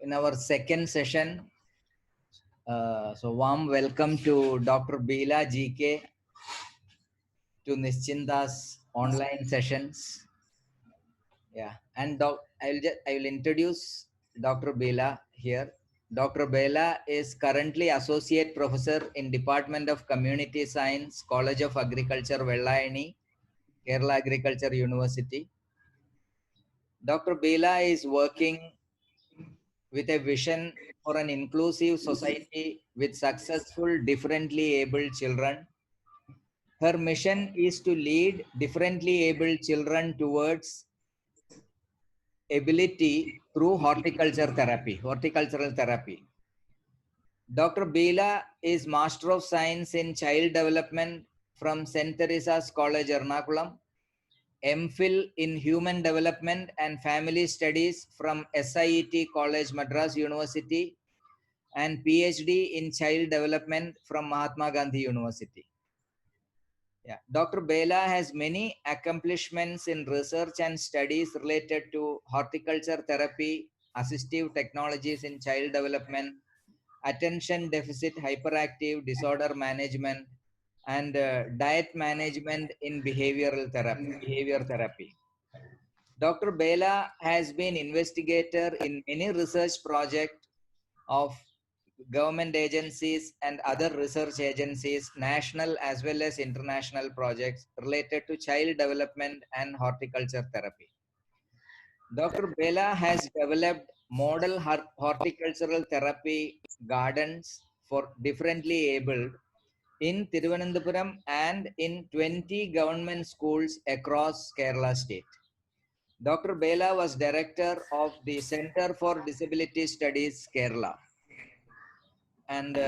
in our second session. So warm welcome to Dr. Bila GK to Nischinda's online sessions. Yeah, and I will introduce Dr. Bila here. Dr. Bela is currently Associate Professor in Department of Community Science, College of Agriculture, Vellayani, Kerala Agriculture University. Dr. Bela is working with a vision for an inclusive society with successful, differently abled children. Her mission is to lead differently abled children towards ability through horticultural therapy. Dr. Bila is Master of Science in Child Development from St. Teresa's College, Ernakulam, MPhil in Human Development and Family Studies from SIET College, Madras University, and PhD in Child Development from Mahatma Gandhi University. Yeah. Dr. Bela has many accomplishments in research and studies related to horticulture therapy, assistive technologies in child development, attention deficit hyperactive disorder management, and diet management in behavior therapy. Dr. Bela has been investigator in many research projects of government agencies and other research agencies, national as well as international projects related to child development and horticulture therapy. Dr. Bela has developed model horticultural therapy gardens for differently abled in Thiruvananthapuram and in 20 government schools across Kerala state. Dr. Bela was director of the Center for Disability Studies, Kerala. And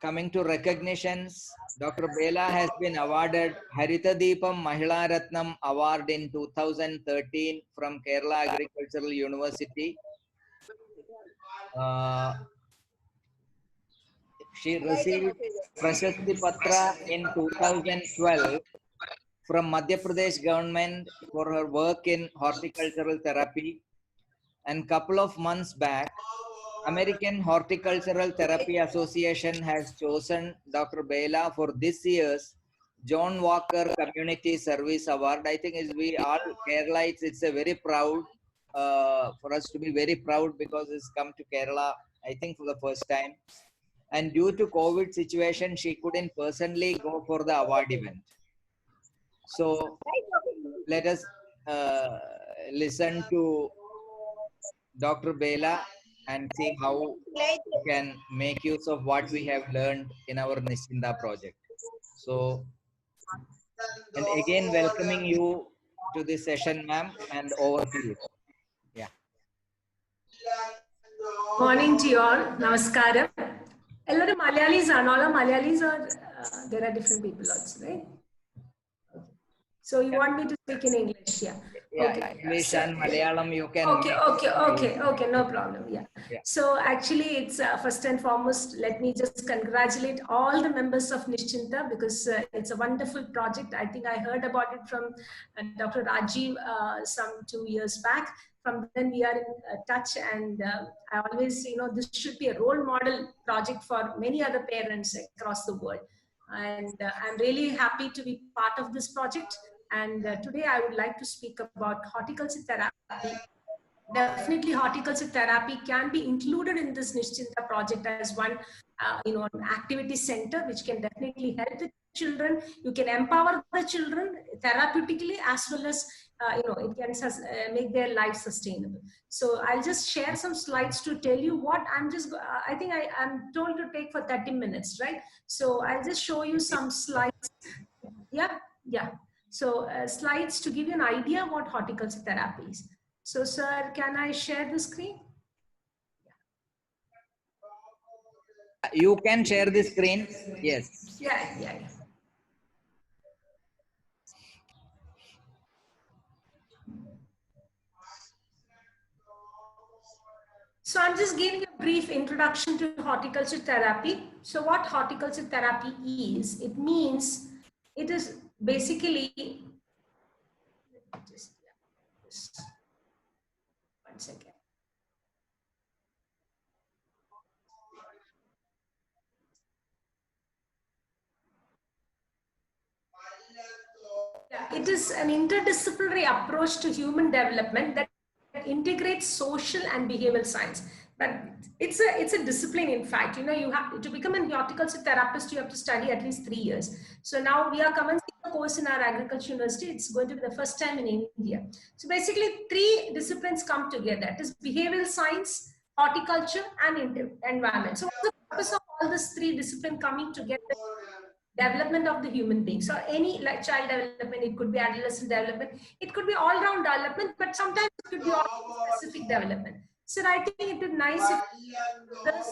coming to recognitions, Dr. Bela has been awarded Haritha Deepam Mahila Ratnam Award in 2013 from Kerala Agricultural University. She received Prashasti Patra in 2012 from Madhya Pradesh government for her work in horticultural therapy. And couple of months back, American Horticultural Therapy Association has chosen Dr. Bela for this year's John Walker Community Service Award. I think we all Keralites, it's a very proud for us to be very proud because it's come to Kerala, I think for the first time. And due to COVID situation, she couldn't personally go for the award event. So let us listen to Dr. Bela and see how we can make use of what we have learned in our Nischinda project. So, and again, welcoming you to this session, ma'am, and over to you. Yeah. Morning to you all. Namaskaram. All Malayalis are all Malayalis, or there are different people also, right? So you want me to speak in English? Yeah. Yeah, okay. English and Malayalam you can. Okay, no problem. Yeah. So actually, it's first and foremost, let me just congratulate all the members of Nischinta because it's a wonderful project. I think I heard about it from Dr. Rajiv some 2 years back. From then we are in touch, and I always, this should be a role model project for many other parents across the world. And I'm really happy to be part of this project. And today I would like to speak about horticulture therapy. Definitely horticulture therapy can be included in this Nischinta project as one, an activity center, which can definitely help the children. You can empower the children therapeutically as well as, it can make their life sustainable. So I'll just share some slides to tell you what I think I'm told to take for 30 minutes, right? So I'll just show you some slides. Yeah. So slides to give you an idea what horticulture therapy is. So sir, can I share the screen? You can share the screen. Yes. Yeah. So I'm just giving a brief introduction to horticulture therapy. So what horticulture therapy is, it means it is basically, just one second. it is an interdisciplinary approach to human development that integrates social and behavioral science. But it's a discipline, in fact. You know, you have to become an horticulture therapist, you have to study at least 3 years. So now we are commencing a course in our agriculture university. It's going to be the first time in India. So basically 3 disciplines come together. It is behavioral science, horticulture, and environment. So what's the purpose of all these 3 disciplines coming together? Development of the human being. So any like child development, it could be adolescent development, it could be all-round development, but sometimes it could be all specific development. So I think it would be nice if this.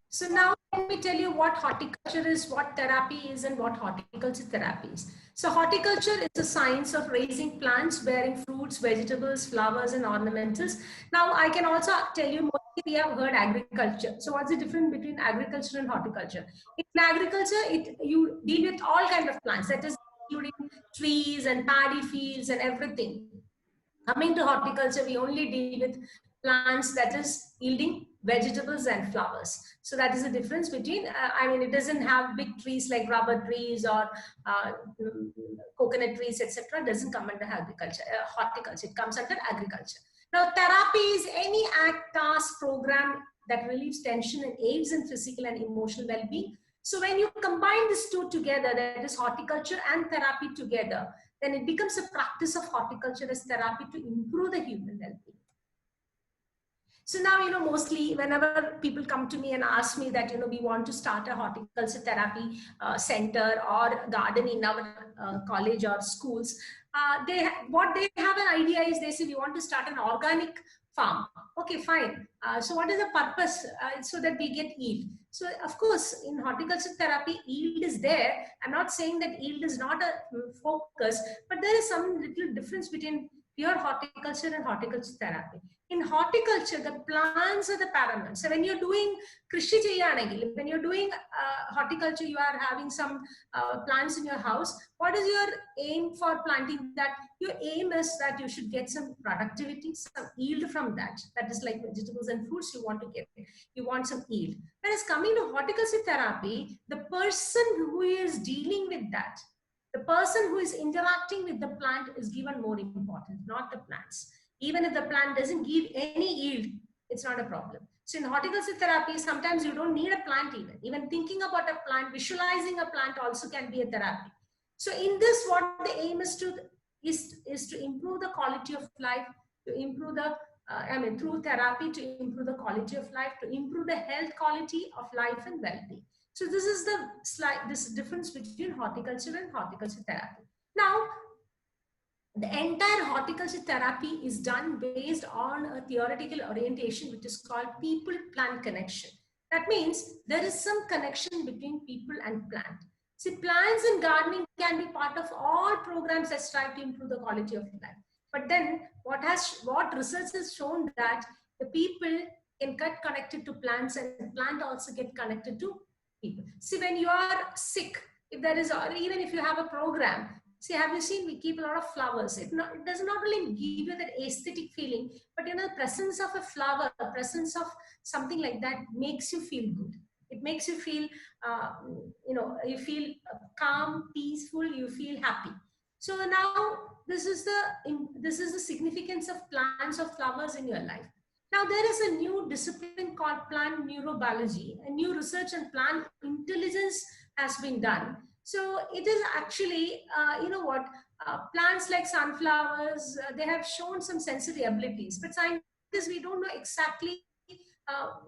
So now let me tell you what horticulture is, what therapy is, and what horticulture therapy is. So horticulture is the science of raising plants bearing fruits, vegetables, flowers, and ornamentals. Now I can also tell you, mostly we have heard agriculture. So what's the difference between agriculture and horticulture? In agriculture, you deal with all kinds of plants, that is including trees and paddy fields and everything. Coming to horticulture, we only deal with plants that is yielding vegetables and flowers. So that is the difference between, I mean, it doesn't have big trees like rubber trees or coconut trees, etc. Doesn't come under agriculture, horticulture. It comes under agriculture. Now, therapy is any act, task, program that relieves tension and aids in physical and emotional well-being. So when you combine these 2 together, that is horticulture and therapy together, then it becomes a practice of horticulture as therapy to improve the human well-being. So now, you know, mostly whenever people come to me and ask me that, you know, we want to start a horticulture therapy center or garden in our college or schools, what they have an idea is they say, we want to start an organic farm. Okay, fine. So what is the purpose? So that we get yield. So of course, in horticulture therapy, yield is there. I'm not saying that yield is not a focus, but there is some little difference between pure horticulture and horticulture therapy. In horticulture, the plants are the paramount. So when you're doing krishi cheyanengil, when you're doing horticulture, you are having some plants in your house. What is your aim for planting that? Your aim is that you should get some productivity, some yield from that. That is like vegetables and fruits you want to get. You want some yield. Whereas coming to horticulture therapy, the person who is dealing with that, the person who is interacting with the plant is given more importance, not the plants. Even if the plant doesn't give any yield, it's not a problem. So in horticulture therapy, sometimes you don't need a plant even. Even thinking about a plant, visualizing a plant also can be a therapy. So in this, what the aim is to improve the quality of life, to improve the, through therapy, to improve the quality of life, to improve the health quality of life and well-being. So this is this difference between horticulture and horticulture therapy. Now, the entire horticulture therapy is done based on a theoretical orientation, which is called people-plant connection. That means there is some connection between people and plant. See, plants and gardening can be part of all programs that strive to improve the quality of life. But then what research has shown that the people can get connected to plants and plant also get connected to people. See, when you are sick, if there is, or even if you have a program, see, have you seen, we keep a lot of flowers. It does not really give you that aesthetic feeling, but you know, the presence of a flower, the presence of something like that makes you feel good. It makes you feel, you feel calm, peaceful, you feel happy. So now this is the significance of plants or flowers in your life. Now there is a new discipline called plant neurobiology. A new research on plant intelligence has been done. So it is actually, plants like sunflowers, they have shown some sensory abilities, but scientists, we don't know exactly,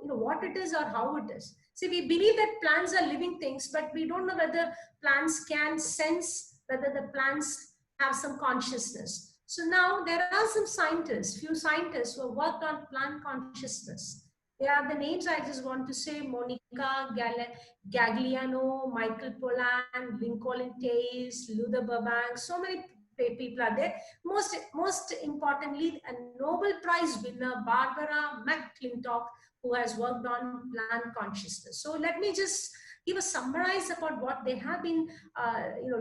what it is or how it is. See, we believe that plants are living things, but we don't know whether plants can sense, whether the plants have some consciousness. So now there are some scientists, few scientists who have worked on plant consciousness. They are the names I just want to say: Monica Gagliano, Michael Pollan, Lincoln Tays, Luther Burbank. So many people are there. Most importantly, a Nobel Prize winner, Barbara McClintock, who has worked on plant consciousness. So let me just give a summarize about what they have been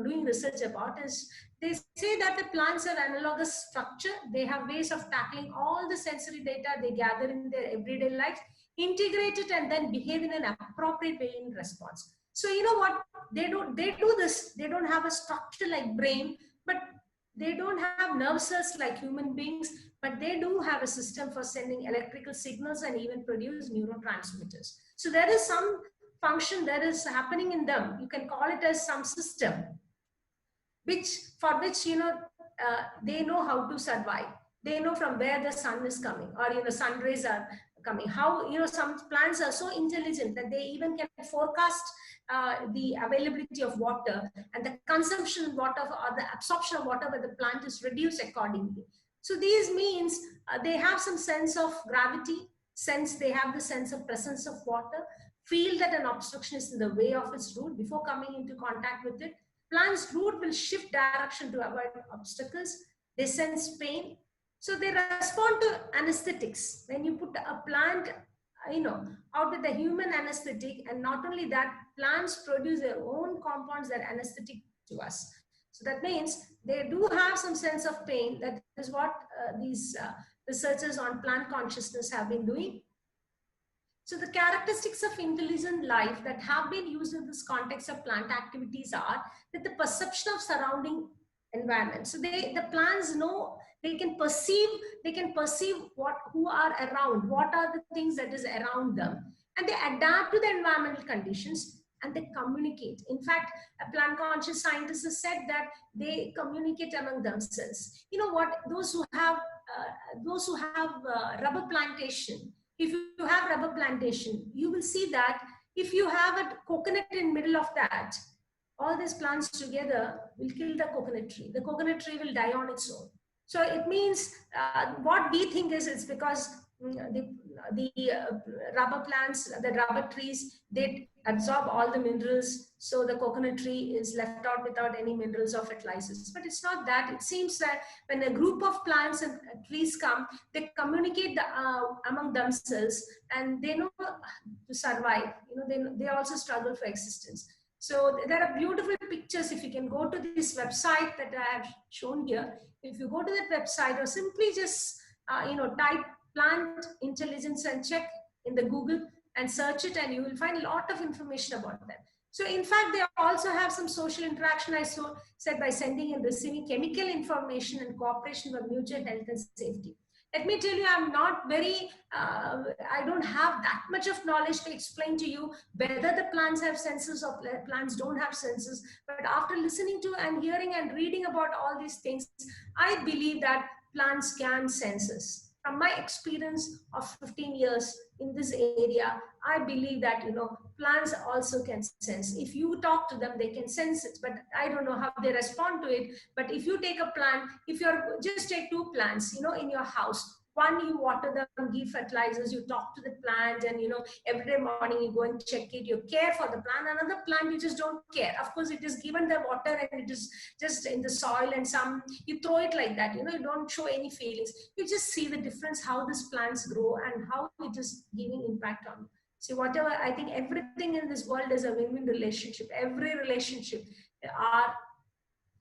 doing research about. Is they say that the plants are analogous structure. They have ways of tackling all the sensory data they gather in their everyday life. integrate it, and then behave in an appropriate way in response. So you know what, they do this, they don't have a structure like brain, but they don't have nerve cells like human beings, but they do have a system for sending electrical signals and even produce neurotransmitters. So there is some function that is happening in them. You can call it as some system, for which, you know, they know how to survive. They know from where the sun is coming, or, you know, sun rays are coming. How, you know, some plants are so intelligent that they even can forecast the availability of water, and the consumption of water or the absorption of water by the plant is reduced accordingly. So these means they have some sense of gravity, they have the sense of presence of water, feel that an obstruction is in the way of its root before coming into contact with it. Plant's root will shift direction to avoid obstacles. They sense pain. So they respond to anesthetics. When you put a plant, you know, out with the human anesthetic, and not only that, plants produce their own compounds that are anesthetic to us. So that means they do have some sense of pain. That is what these researchers on plant consciousness have been doing. So the characteristics of intelligent life that have been used in this context of plant activities are that the perception of surrounding environment. So the plants know, they can perceive who are around, what are the things that is around them, and they adapt to the environmental conditions, and they communicate. In fact, a plant conscious scientist has said that they communicate among themselves. You know what? Those who have rubber plantation. If you have rubber plantation, you will see that if you have a coconut in middle of that, all these plants together will kill the coconut tree. The coconut tree will die on its own. So it means what we think is it's because the rubber plants, the rubber trees, they absorb all the minerals. So the coconut tree is left out without any minerals or fertilizers. But it's not that. It seems that when a group of plants and trees come, they communicate among themselves, and they know to survive. You know, they also struggle for existence. So there are beautiful pictures. If you can go to this website that I have shown here, if you go to that website, or simply just type plant intelligence and check in the Google and search it, and you will find a lot of information about that. So in fact, they also have some social interaction, I said, by sending and receiving chemical information and cooperation for mutual health and safety. Let me tell you, I'm not very, I don't have that much of knowledge to explain to you whether the plants have senses or plants don't have senses. But after listening to and hearing and reading about all these things, I believe that plants can senses. From my experience of 15 years in this area, I believe that, plants also can sense. If you talk to them, they can sense it, but I don't know how they respond to it. But if you take a plant, just take two plants, in your house. One, you water them, give fertilizers, you talk to the plant, and every morning you go and check it, you care for the plant. Another plant, you just don't care. Of course, it is given the water and it is just in the soil, and you throw it like that, you don't show any feelings. You just see the difference, how these plants grow and how it is giving impact on you. See, whatever, I think everything in this world is a win-win relationship. Every relationship, our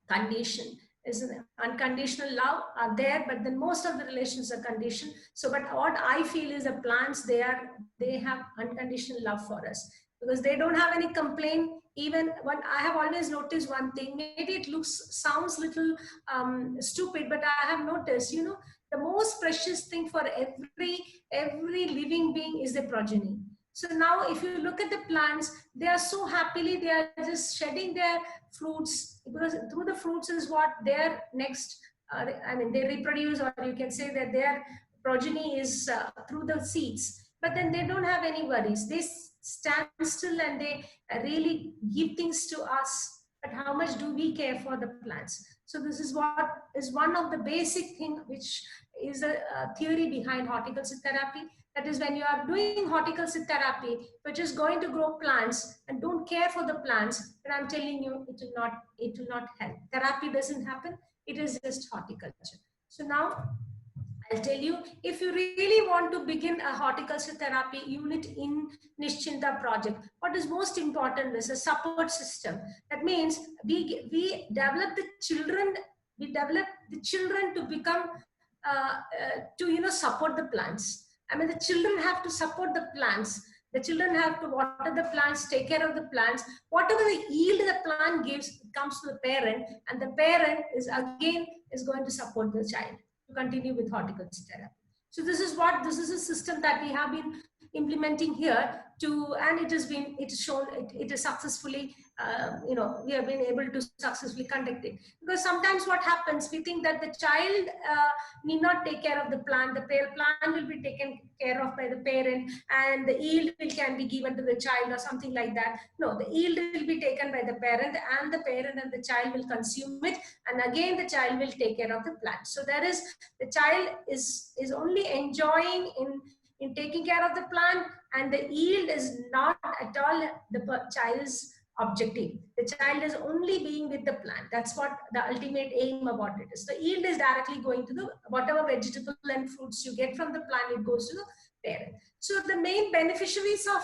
condition is an unconditional love are there, but then most of the relations are conditioned. So, but what I feel is the plants, they have unconditional love for us, because they don't have any complaint. Even when I have always noticed one thing, maybe it sounds little stupid, but I have noticed, the most precious thing for every living being is the progeny. So now if you look at the plants, they are so happily, they are just shedding their fruits, because through the fruits is what their next, they reproduce, or you can say that their progeny is through the seeds. But then they don't have any worries. They stand still and they really give things to us. But how much do we care for the plants? So this is what is one of the basic thing, which is a theory behind horticulture therapy. That is, when you are doing horticulture therapy, you're just going to grow plants and don't care for the plants, then I'm telling you, it will not help. Therapy doesn't happen. It is just horticulture. So now I'll tell you, if you really want to begin a horticulture therapy unit in Nischinta project, what is most important is a support system. That means we develop the children, to become, support the plants. I mean, the children have to support the plants. The children have to water the plants, take care of the plants. Whatever the yield the plant gives, it comes to the parent, and the parent is again is going to support the child to continue with horticulture therapy. So this is a system that we have been implementing here and it is shown, it is successfully, we have been able to successfully conduct it. Because sometimes what happens, we think that the child need not take care of the plant, the plant will be taken care of by the parent, and the yield can be given to the child or something like that. No, the yield will be taken by the parent, and the parent and the child will consume it, and again the child will take care of the plant. So the child is only enjoying in taking care of the plant, and the yield is not at all the child's objective. The child is only being with the plant. That's what the ultimate aim about it is. The yield is directly going to the whatever vegetable and fruits you get from the plant, it goes to the parent. So the main beneficiaries of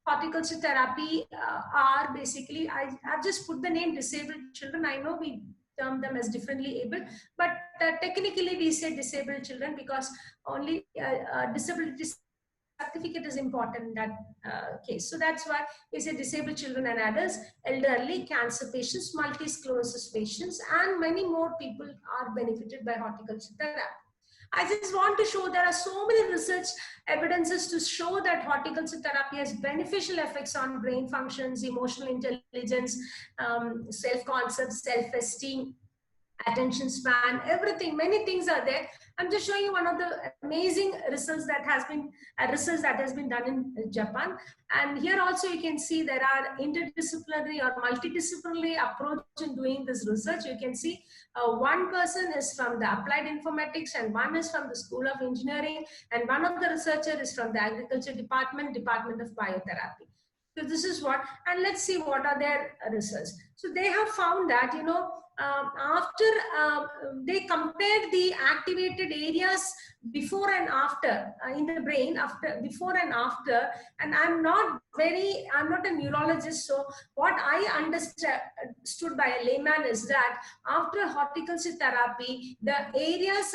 horticulture therapy are basically, I've just put the name disabled children. I know we term them as differently able, but technically we say disabled children because only disability certificate is important in that case. So that's why we say disabled children and adults, elderly, cancer patients, multi-sclerosis patients, and many more people are benefited by horticulture therapy. I just want to show there are so many research evidences to show that horticulture therapy has beneficial effects on brain functions, emotional intelligence, self-concept, self-esteem, attention span, everything, many things are there. I'm just showing you one of the amazing results that has been done in Japan. And here also you can see there are interdisciplinary or multidisciplinary approach in doing this research. You can see one person is from the applied informatics, and one is from the School of Engineering, and one of the researcher is from the Agriculture Department of Biotherapy. So this is what, and let's see what are their results. So they have found that, after they compared the activated areas before and after in the brain, before and after, and I'm not a neurologist, so what I understood by a layman is that after horticulture therapy, the areas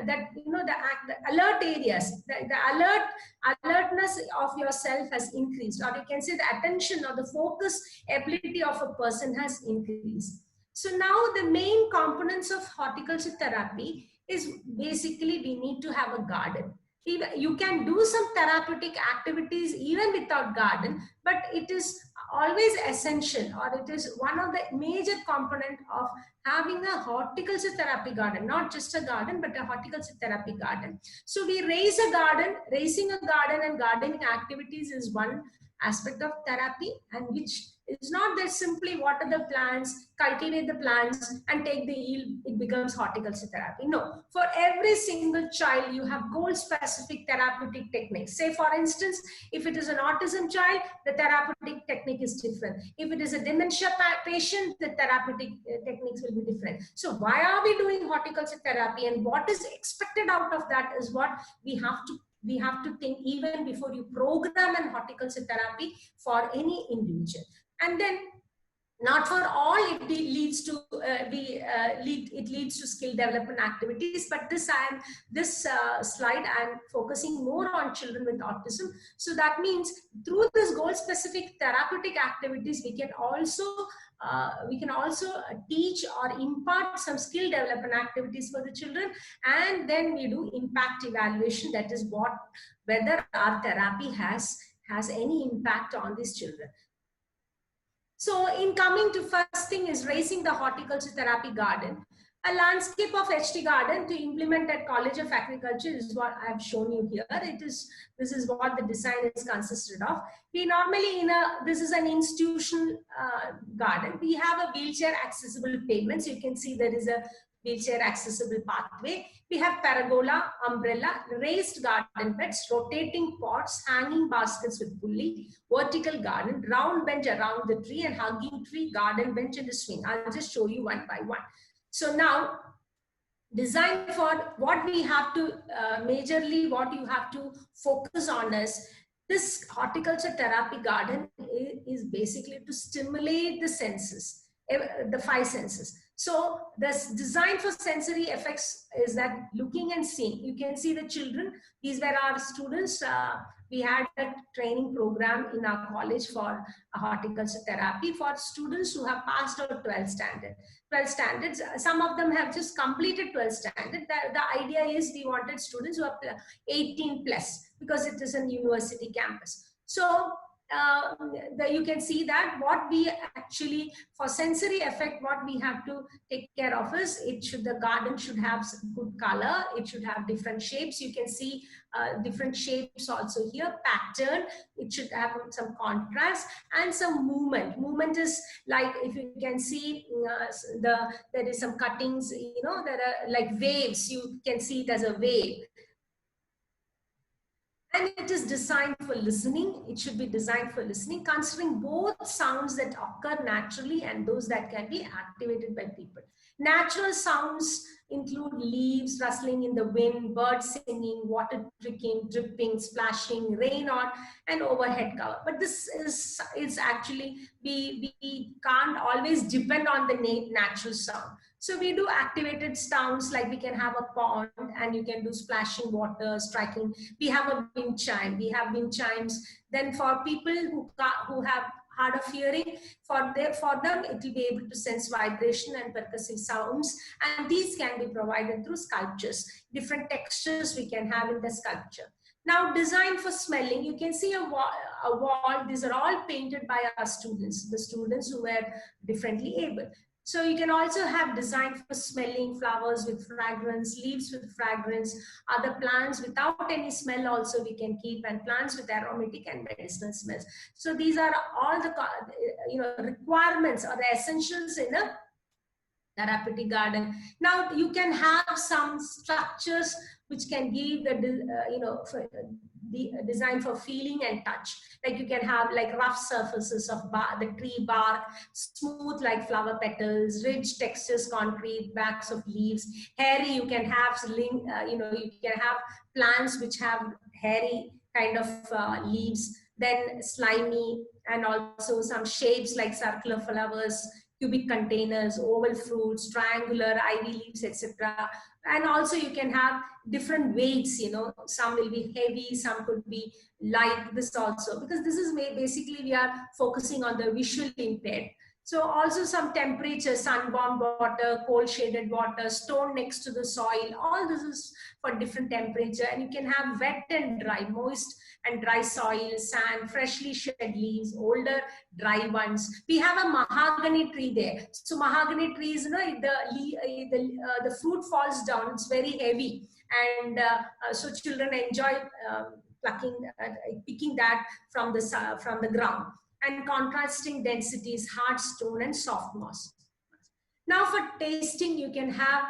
that, the alert areas, the alertness of yourself has increased, or you can say the attention or the focus ability of a person has increased. So now the main components of horticulture therapy is basically we need to have a garden. You can do some therapeutic activities even without garden, but it is always essential, or it is one of the major component of having a horticulture therapy garden, not just a garden, but a horticulture therapy garden. So we raise a garden, raising a garden and gardening activities is one aspect of therapy, and which is not that simply water the plants, cultivate the plants and take the yield, it becomes horticulture therapy. No, for every single child you have goal specific therapeutic techniques. Say for instance, if it is an autism child, the therapeutic technique is different. If it is a dementia patient, the therapeutic techniques will be different. So why are we doing horticulture therapy, and what is expected out of that is what we have to think even before you program an horticulture therapy for any individual. And then not for all it leads to skill development activities, but this slide I'm focusing more on children with autism. So that means through this goal specific therapeutic activities we can also teach or impart some skill development activities for the children, and then we do impact evaluation, that is whether our therapy has any impact on these children. So in coming to first thing is raising the horticulture therapy garden. A landscape of HT garden to implement at College of Agriculture is what I have shown you here. This is what the design is consisted of. We normally this is an institutional garden. We have a wheelchair accessible pavement. So you can see there is a wheelchair accessible pathway. We have pergola, umbrella, raised garden beds, rotating pots, hanging baskets with pulley, vertical garden, round bench around the tree, and hugging tree, garden bench, and a swing. I'll just show you one by one. So now, design for what we have to, majorly what you have to focus on is this horticulture therapy garden is basically to stimulate the senses, the 5 senses. So this design for sensory effects is that looking and seeing. You can see the children. These were our students. We had a training program in our college for horticulture therapy for students who have passed out 12th standard. 12 standards. Some of them have just completed 12 standard. The idea is we wanted students who are 18 plus because it is a university campus. So you can see that what we actually, for sensory effect, what we have to take care of is the garden should have good color. It should have different shapes. You can see different shapes also here, pattern. It should have some contrast and some movement. Movement is like, if you can see there is some cuttings, there are like waves. You can see it as a wave. And it is designed for listening. It should be designed for listening, considering both sounds that occur naturally and those that can be activated by people. Natural sounds include leaves rustling in the wind, birds singing, water trickling, dripping, splashing, rain on, and overhead cover. But this is actually, we can't always depend on the natural sound. So we do activated sounds, like we can have a pond and you can do splashing water, striking. We have a wind chime. We have wind chimes. Then for people who have hard of hearing, for them it will be able to sense vibration and percussive sounds, and these can be provided through sculptures. Different textures we can have in the sculpture. Now, design for smelling. You can see a wall. These are all painted by our students, the students who were differently able. So you can also have design for smelling, flowers with fragrance, leaves with fragrance, other plants without any smell also we can keep, and plants with aromatic and medicinal smells. So these are all the requirements or the essentials in a therapeutic garden. Now you can have some structures which can give the design for feeling and touch. Like you can have like rough surfaces of the tree bark, smooth like flower petals, rich textures, concrete backs of leaves. Hairy, you can have you can have plants which have hairy kind of leaves. Then slimy, and also some shapes like circular flowers, cubic containers, oval fruits, triangular, ivy leaves, etc. And also you can have different weights, some will be heavy, some could be light, this also, because this is basically we are focusing on the visually impaired. So also some temperature, sun-warmed water, cold shaded water, stone next to the soil, all this is for different temperature. And you can have wet and dry, moist and dry soil, sand, freshly shed leaves, older dry ones. We have a mahogany tree there. So mahogany trees, the fruit falls down, it's very heavy. And so children enjoy picking that from the ground. And contrasting densities, hard stone and soft moss. Now for tasting, you can have,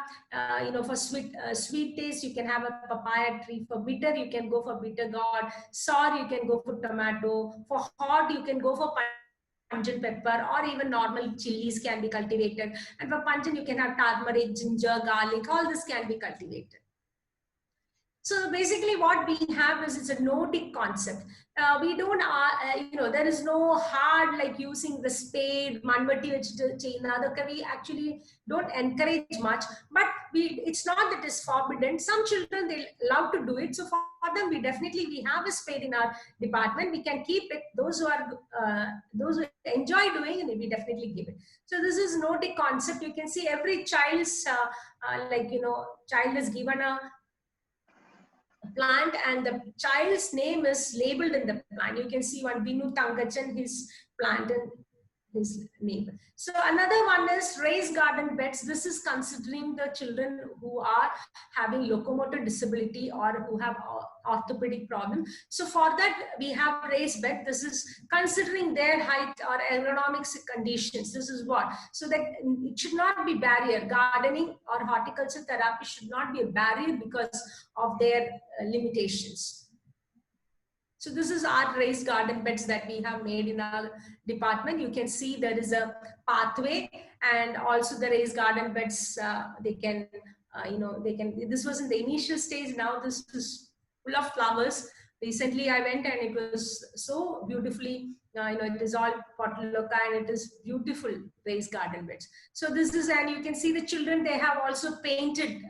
for sweet taste, you can have a papaya tree. For bitter, you can go for bitter gourd. Sour, you can go for tomato. For hot, you can go for pungent pepper, or even normal chilies can be cultivated. And for pungent, you can have turmeric, ginger, garlic, all this can be cultivated. So basically what we have is, it's a no-tick concept. We don't, there is no hard like using the spade, manvati we actually don't encourage much, but it's not that it's forbidden. Some children, they love to do it. So for them, we have a spade in our department. We can keep it. Those who enjoy doing it, we definitely give it. So this is no-tick concept. You can see every child's, child is given a plant and the child's name is labeled in the plant. You can see one Binu Tangachan, his plant and his name. So another one is raised garden beds. This is considering the children who are having locomotor disability or who have orthopedic problem. So for that, we have raised bed. This is considering their height or ergonomics conditions. This is what. So that it should not be barrier. Gardening or horticulture therapy should not be a barrier because of their limitations. So this is our raised garden beds that we have made in our department. You can see there is a pathway, and also the raised garden beds, this was in the initial stage. Now this is full of flowers. Recently I went and it was so beautifully it is all pottaloka and it is beautiful raised garden beds. So this is, and you can see the children, they have also painted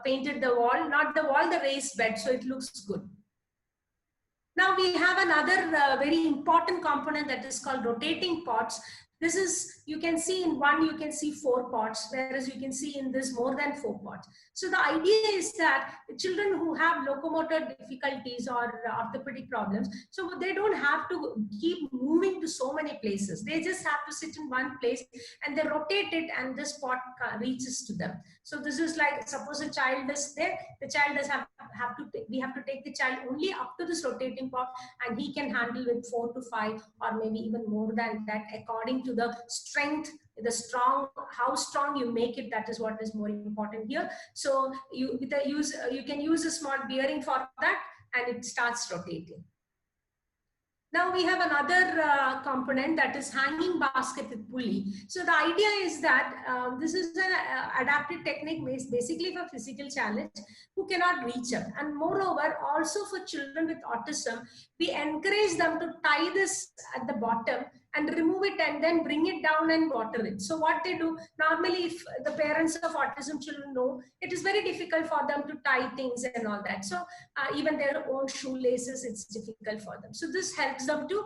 the wall, not the wall, the raised bed, so it looks good. Now we have another very important component that is called rotating pots. This is, you can see in one, you can see 4 pots, whereas you can see in this more than 4 pots. So the idea is that the children who have locomotor difficulties or orthopedic problems, so they don't have to keep moving to so many places. They just have to sit in one place and they rotate it and this pot reaches to them. So this is like, suppose a child is there, the child does we have to take the child only up to this rotating pot, and he can handle with 4 to 5 or maybe even more than that, according to the strength, how strong you make it. That is what is more important here. So you can use a small bearing for that, and it starts rotating. Now we have another component, that is hanging basket with pulley. So the idea is that this is an adapted technique basically for physical challenge who cannot reach up. And moreover, also for children with autism, we encourage them to tie this at the bottom and remove it and then bring it down and water it. So what they do, normally if the parents of autism children know, it is very difficult for them to tie things and all that. So even their own shoelaces, it's difficult for them. So this helps them to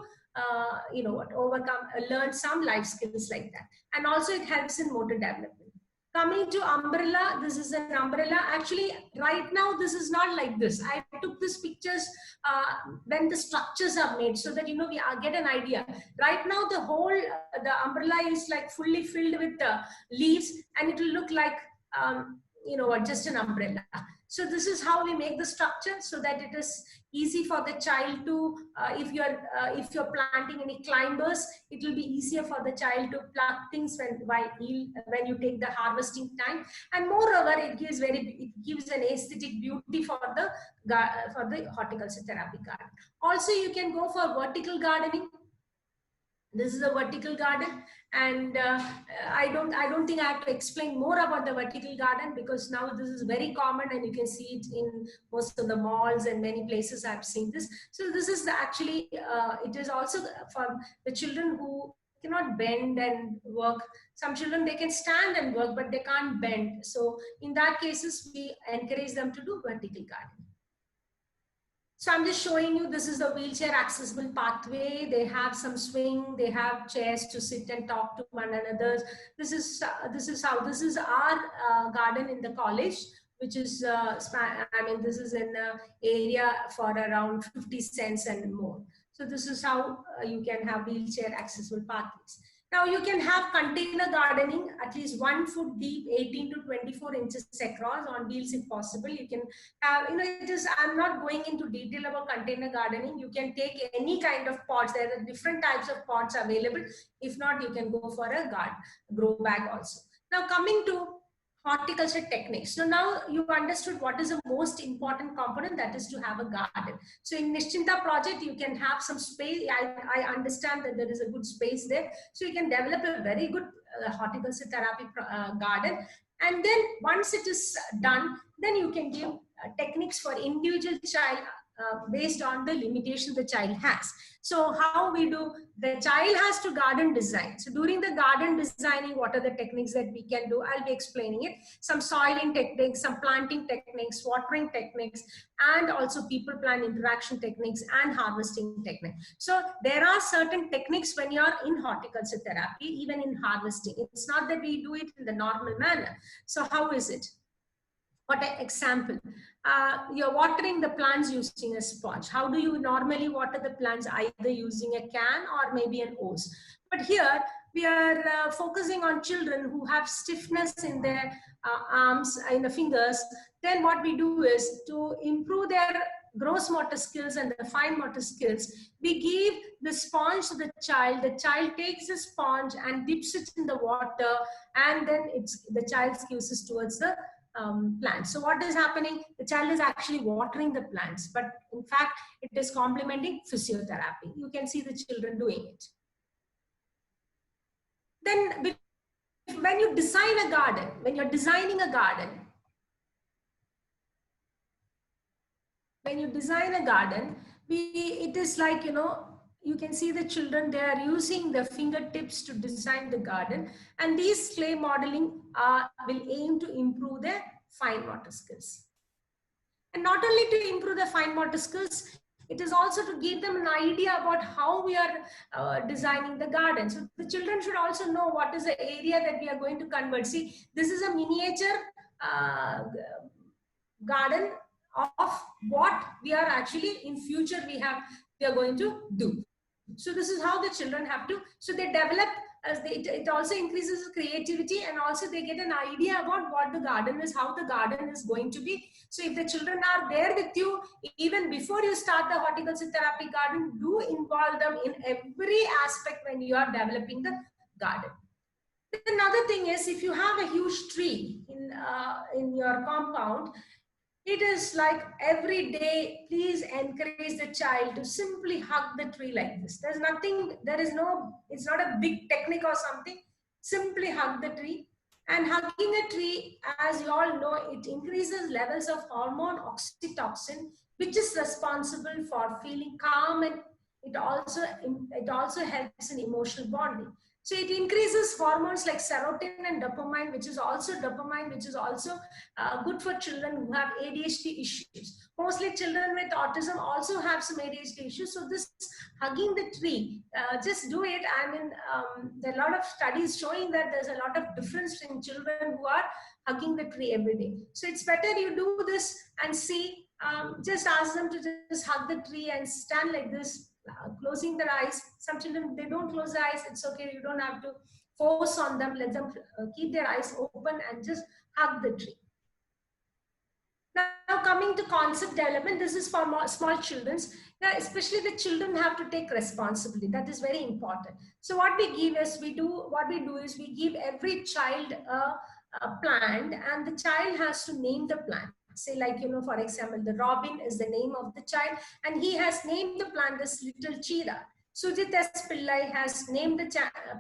overcome, learn some life skills like that. And also it helps in motor development. Coming to umbrella, this is an umbrella. Actually, right now, this is not like this. I took these pictures when the structures are made so that, we get an idea. Right now, the umbrella is like fully filled with leaves, and it will look like, just an umbrella. So this is how we make the structure so that it is easy for the child to, if you're planting any climbers, it will be easier for the child to pluck things when you take the harvesting time. And moreover, it gives an aesthetic beauty for the horticulture therapy garden. Also, you can go for vertical gardening. This is a vertical garden, and I don't think I have to explain more about the vertical garden, because now this is very common and you can see it in most of the malls and many places I've seen this. So this is actually, it is also for the children who cannot bend and work. Some children, they can stand and work, but they can't bend. So in that cases, we encourage them to do vertical gardening. So I'm just showing you, this is the wheelchair accessible pathway. They have some swing, they have chairs to sit and talk to one another. This is our garden in the college, which is, this is an area for around 50 cents and more. So this is how you can have wheelchair accessible pathways. Now you can have container gardening, at least 1 foot deep, 18 to 24 inches across, on wheels if possible. You can have, I'm not going into detail about container gardening. You can take any kind of pots. There are different types of pots available. If not, you can go for a grow bag also. Now coming to horticulture techniques. So now you've understood what is the most important component, that is to have a garden. So in Nischinta project, you can have some space. I understand that there is a good space there. So you can develop a very good horticulture therapy garden. And then once it is done, then you can give techniques for individual child based on the limitation the child has. So how we do, the child has to garden design. So during the garden designing, what are the techniques that we can do? I'll be explaining it. Some soiling techniques, some planting techniques, watering techniques, and also people plant interaction techniques and harvesting techniques. So there are certain techniques when you're in horticulture therapy, even in harvesting. It's not that we do it in the normal manner. So how is it? What an example. You're watering the plants using a sponge. How do you normally water the plants? Either using a can or maybe an hose. But here we are focusing on children who have stiffness in their arms, in the fingers. Then what we do is, to improve their gross motor skills and the fine motor skills, we give the sponge to the child. The child takes the sponge and dips it in the water, and then the child uses towards the plants. So what is happening? The child is actually watering the plants, but in fact, it is complementing physiotherapy. You can see the children doing it. Then when you design a garden, when you're designing a garden, it is like, you can see the children, they are using their fingertips to design the garden. And these clay modeling will aim to improve their fine motor skills. And not only to improve the fine motor skills, it is also to give them an idea about how we are designing the garden. So the children should also know what is the area that we are going to convert. See, this is a miniature garden of what we are actually in future we are going to do. So this is how the children have to, so they develop, it also increases creativity, and also they get an idea about what the garden is, how the garden is going to be. So if the children are there with you, even before you start the horticulture therapy garden, do involve them in every aspect when you are developing the garden. Another thing is, if you have a huge tree in your compound, it is like every day, please encourage the child to simply hug the tree like this. There's nothing, it's not a big technique or something. Simply hug the tree. And hugging a tree, as you all know, it increases levels of hormone oxytocin, which is responsible for feeling calm, and it also helps in emotional bonding. So it increases hormones like serotonin and dopamine, which is also good for children who have ADHD issues. Mostly children with autism also have some ADHD issues. So this hugging the tree, just do it. I mean, there are a lot of studies showing that there's a lot of difference in children who are hugging the tree every day. So it's better you do this and see, just ask them to just hug the tree and stand like this, closing their eyes. Some children, they don't close their eyes. It's okay. You don't have to force on them. Let them keep their eyes open and just hug the tree. Now coming to concept development, this is for small children. Now, especially the children have to take responsibility. That is very important. So what we give is, we give every child a plant, and the child has to name the plant. Say, like, for example, the Robin is the name of the child, and he has named the plant as Little Cheetah. Sujit S. Pillai has named the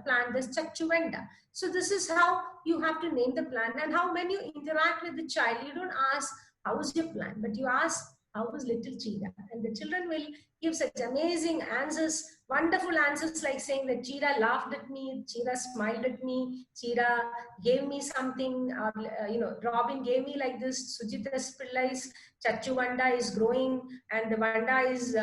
plant as Chachuvenda. So this is how you have to name the plant. And how, when you interact with the child, you don't ask, how is your plant? But you ask, how was Little Cheetah? And the children will give such amazing answers, wonderful answers, like saying that Cheetah laughed at me, Cheetah smiled at me, Cheetah gave me something, Robin gave me like this, Sujita Pillai's Chachuvanda is growing, and the Vanda is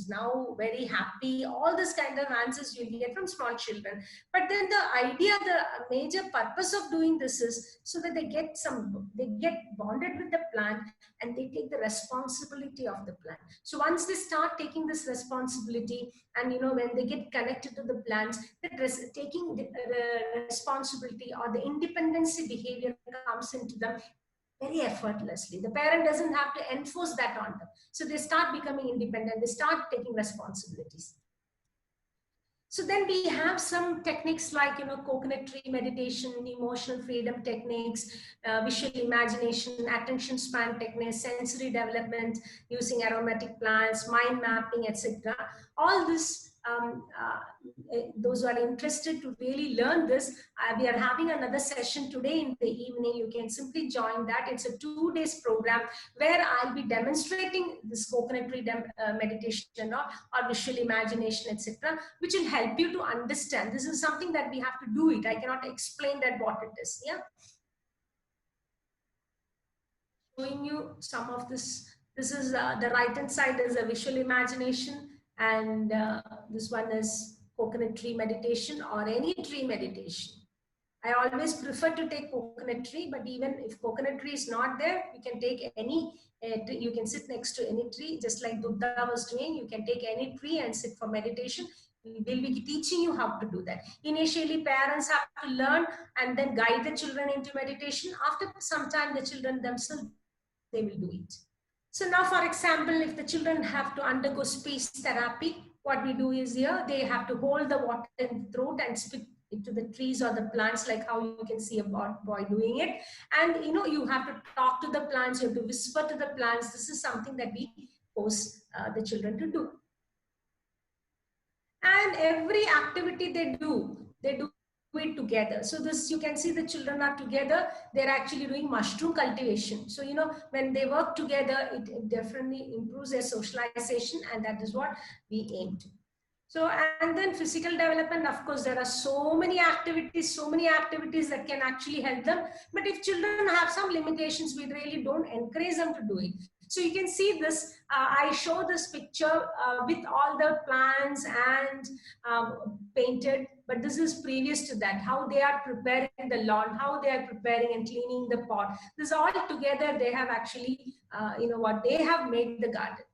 now very happy. All this kind of answers you get from small children. But then the idea, the major purpose of doing this is so that they get bonded with the plant, and they take the responsibility of the plant. So once they start taking this responsibility, and when they get connected to the plants, taking the responsibility or the independency behavior comes into them very effortlessly. The parent doesn't have to enforce that on them. So they start becoming independent. They start taking responsibilities. So then we have some techniques like, coconut tree meditation, emotional freedom techniques, visual imagination, attention span techniques, sensory development using aromatic plants, mind mapping, etc. All this, those who are interested to really learn this, we are having another session today in the evening. You can simply join that. It's a 2 days program where I'll be demonstrating this coconut tree meditation or visual imagination, etc., which will help you to understand. This is something that we have to do it. I cannot explain that what it is. Yeah. Showing you some of this. This is the right hand side is a visual imagination, and this one is coconut tree meditation or any tree meditation. I always prefer to take coconut tree, but even if coconut tree is not there, you can take any tree. You can sit next to any tree, just like Buddha was doing. You can take any tree and sit for meditation. We will be teaching you how to do that. Initially, parents have to learn and then guide the children into meditation. After some time, the children themselves, they will do it. So now, for example, if the children have to undergo speech therapy, what we do is here, they have to hold the water in the throat and spit it to the trees or the plants, like how you can see a boy doing it. And you have to talk to the plants, you have to whisper to the plants. This is something that we force the children to do. And every activity they do it together. So this, you can see the children are together. They're actually doing mushroom cultivation. So, when they work together, it definitely improves their socialization, and that is what we aim to. So, and then physical development, of course, there are so many activities that can actually help them. But if children have some limitations, we really don't encourage them to do it. So you can see this, I show this picture with all the plants and painted, but this is previous to that, how they are preparing the lawn, how they are preparing and cleaning the pot. This all together, they have actually, what they have made the garden.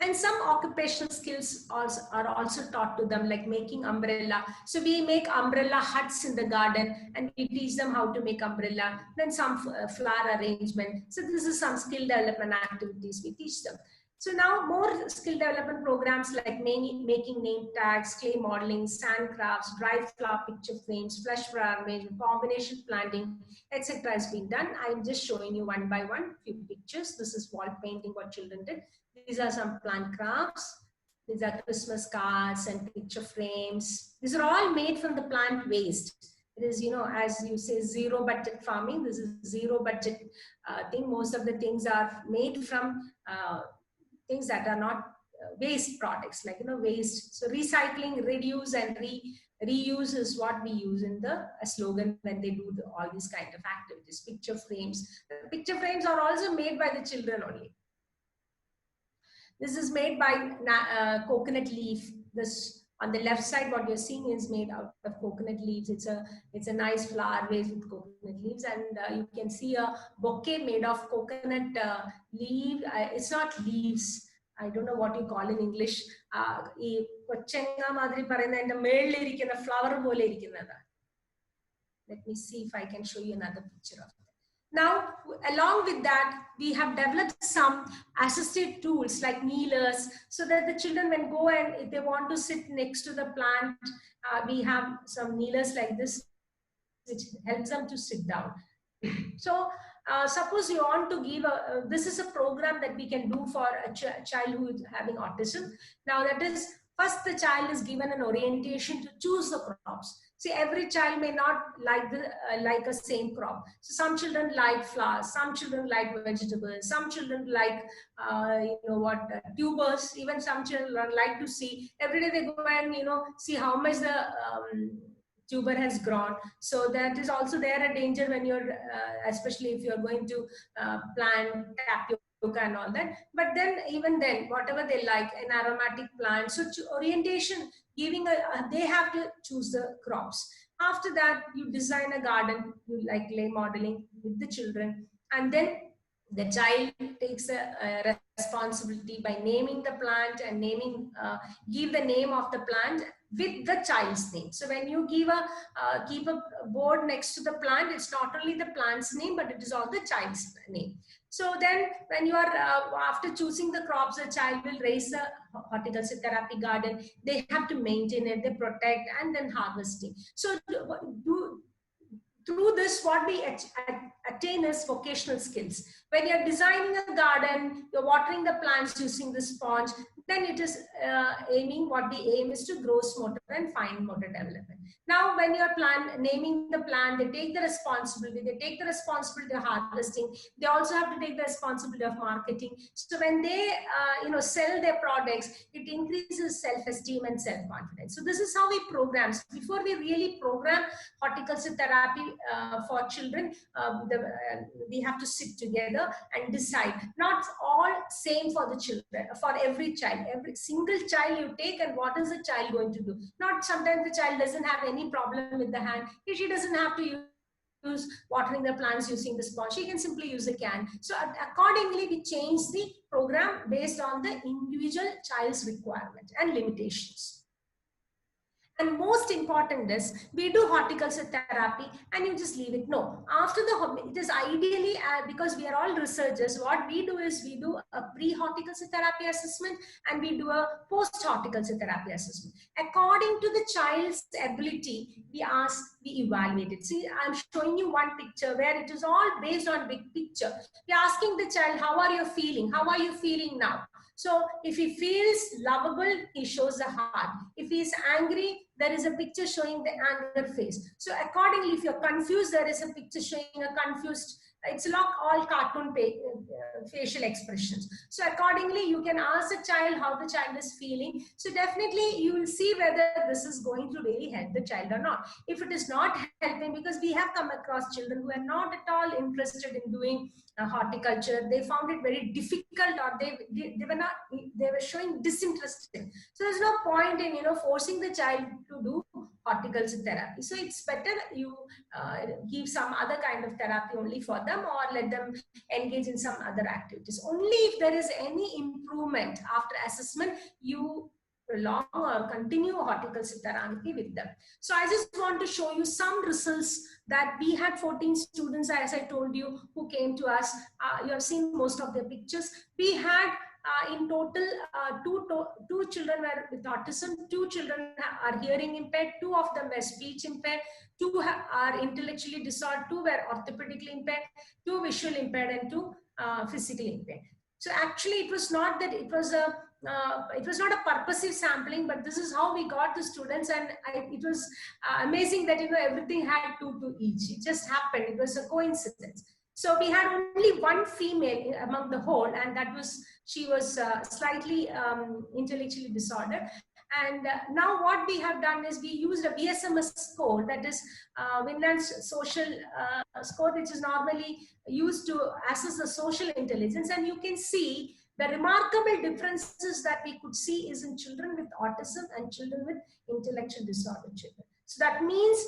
And some occupational skills are also taught to them, like making umbrella. So we make umbrella huts in the garden and we teach them how to make umbrella, then some flower arrangement. So this is some skill development activities we teach them. So now more skill development programs like making name tags, clay modeling, sand crafts, dry flower picture frames, flush flower arrangement, combination planting, etc. has been done. I'm just showing you one by one few pictures. This is wall painting what children did. These are some plant crafts. These are Christmas cards and picture frames. These are all made from the plant waste. It is, as you say, zero budget farming. This is zero budget thing. Most of the things are made from things that are not waste products, like, waste. So recycling, reduce and reuse is what we use in the slogan when they do all these kind of activities. Picture frames. The picture frames are also made by the children only. This is made by coconut leaf. This on the left side, what you're seeing is made out of coconut leaves. It's a nice flower vase with coconut leaves, and you can see a bouquet made of coconut leaf. It's not leaves. I don't know what you call in English. Flower. Let me see if I can show you another picture of it. Now, along with that, we have developed some assisted tools like kneelers, so that the children, when go and if they want to sit next to the plant, we have some kneelers like this, which helps them to sit down. So, suppose you want to give this is a program that we can do for a child who is having autism. Now, that is, first the child is given an orientation to choose the crops. See, every child may not like a same crop. So some children like flowers, some children like vegetables, some children like tubers. Even some children like to see every day they go and see how much the tuber has grown. So that is also there a danger when you're, especially if you're going to plant tapioca and all that. But then, even then, whatever they like, an aromatic plant. So orientation, they have to choose the crops. After that, you design a garden, you like clay modeling with the children, and then the child takes a responsibility by naming the plant and give the name of the plant with the child's name. So when you keep a board next to the plant, it's not only the plant's name, but it is all the child's name. So then when you are, after choosing the crops, the child will raise a horticulture therapy garden. They have to maintain it, they protect, and then harvesting. So through this, what we attain is vocational skills. When you're designing a garden, you're watering the plants using the sponge, then it is what the aim is to gross motor and fine motor development. Now, when you're naming the plant, they take the responsibility. They take the responsibility of harvesting. They also have to take the responsibility of marketing. So when they, sell their products, it increases self-esteem and self-confidence. So this is how we program. Before we really program horticulture therapy for children, we have to sit together and decide. Not all same for the children, for every child. Every single child you take, and what is the child going to do? Not sometimes the child doesn't have any problem with the hand. She doesn't have to use watering the plants using the sponge. She can simply use a can. So accordingly, we change the program based on the individual child's requirement and limitations. And most important is, we do horticulture therapy and you just leave it. No, after it is ideally, because we are all researchers, what we do is we do a pre-horticulture therapy assessment and we do a post-horticulture therapy assessment. According to the child's ability, we evaluate it. See, I'm showing you one picture where it is all based on big picture. We're asking the child, how are you feeling? How are you feeling now? So if he feels lovable, he shows the heart. If he is angry, there is a picture showing the anger face. So accordingly, if you're confused, there is a picture showing a confused it's not all cartoon facial expressions. So accordingly, you can ask the child how the child is feeling. So definitely you will see whether this is going to really help the child or not. If it is not helping, because we have come across children who are not at all interested in doing horticulture, they found it very difficult, or they were showing disinterest in. So there's no point in forcing the child to do horticulture therapy. So it's better you give some other kind of therapy only for them, or let them engage in some other activities. Only if there is any improvement after assessment, you prolong or continue horticulture therapy with them. So I just want to show you some results that we had 14 students, as I told you, who came to us. You have seen most of their pictures. We had in total, two children were with autism, 2 children are hearing impaired, 2 of them were speech impaired, 2 are intellectually disordered, 2 were orthopedically impaired, 2 visually impaired, and 2 physically impaired. So actually, it was not that it was not a purposive sampling, but this is how we got the students, and it was amazing that everything had 2 to each. It just happened. It was a coincidence. So we had only 1 female among the whole, and she was slightly intellectually disordered. And now what we have done is we used a VSMS score, that is Vinland's social score, which is normally used to assess the social intelligence. And you can see the remarkable differences that we could see is in children with autism and children with intellectual disorder children. So that means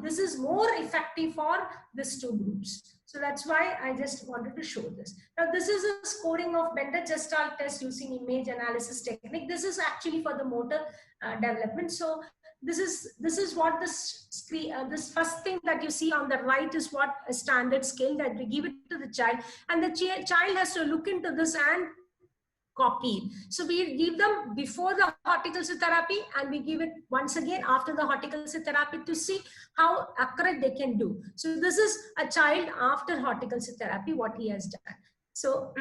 this is more effective for these 2 groups. So that's why I just wanted to show this. Now, this is a scoring of Bender-Gestalt test using image analysis technique. This is actually for the motor development. So this is what this first thing that you see on the right is what a standard scale that we give it to the child, and the child has to look into this and copy. So we give them before the horticulture therapy, and we give it once again after the horticulture therapy to see how accurate they can do. So this is a child after horticulture therapy, what he has done. So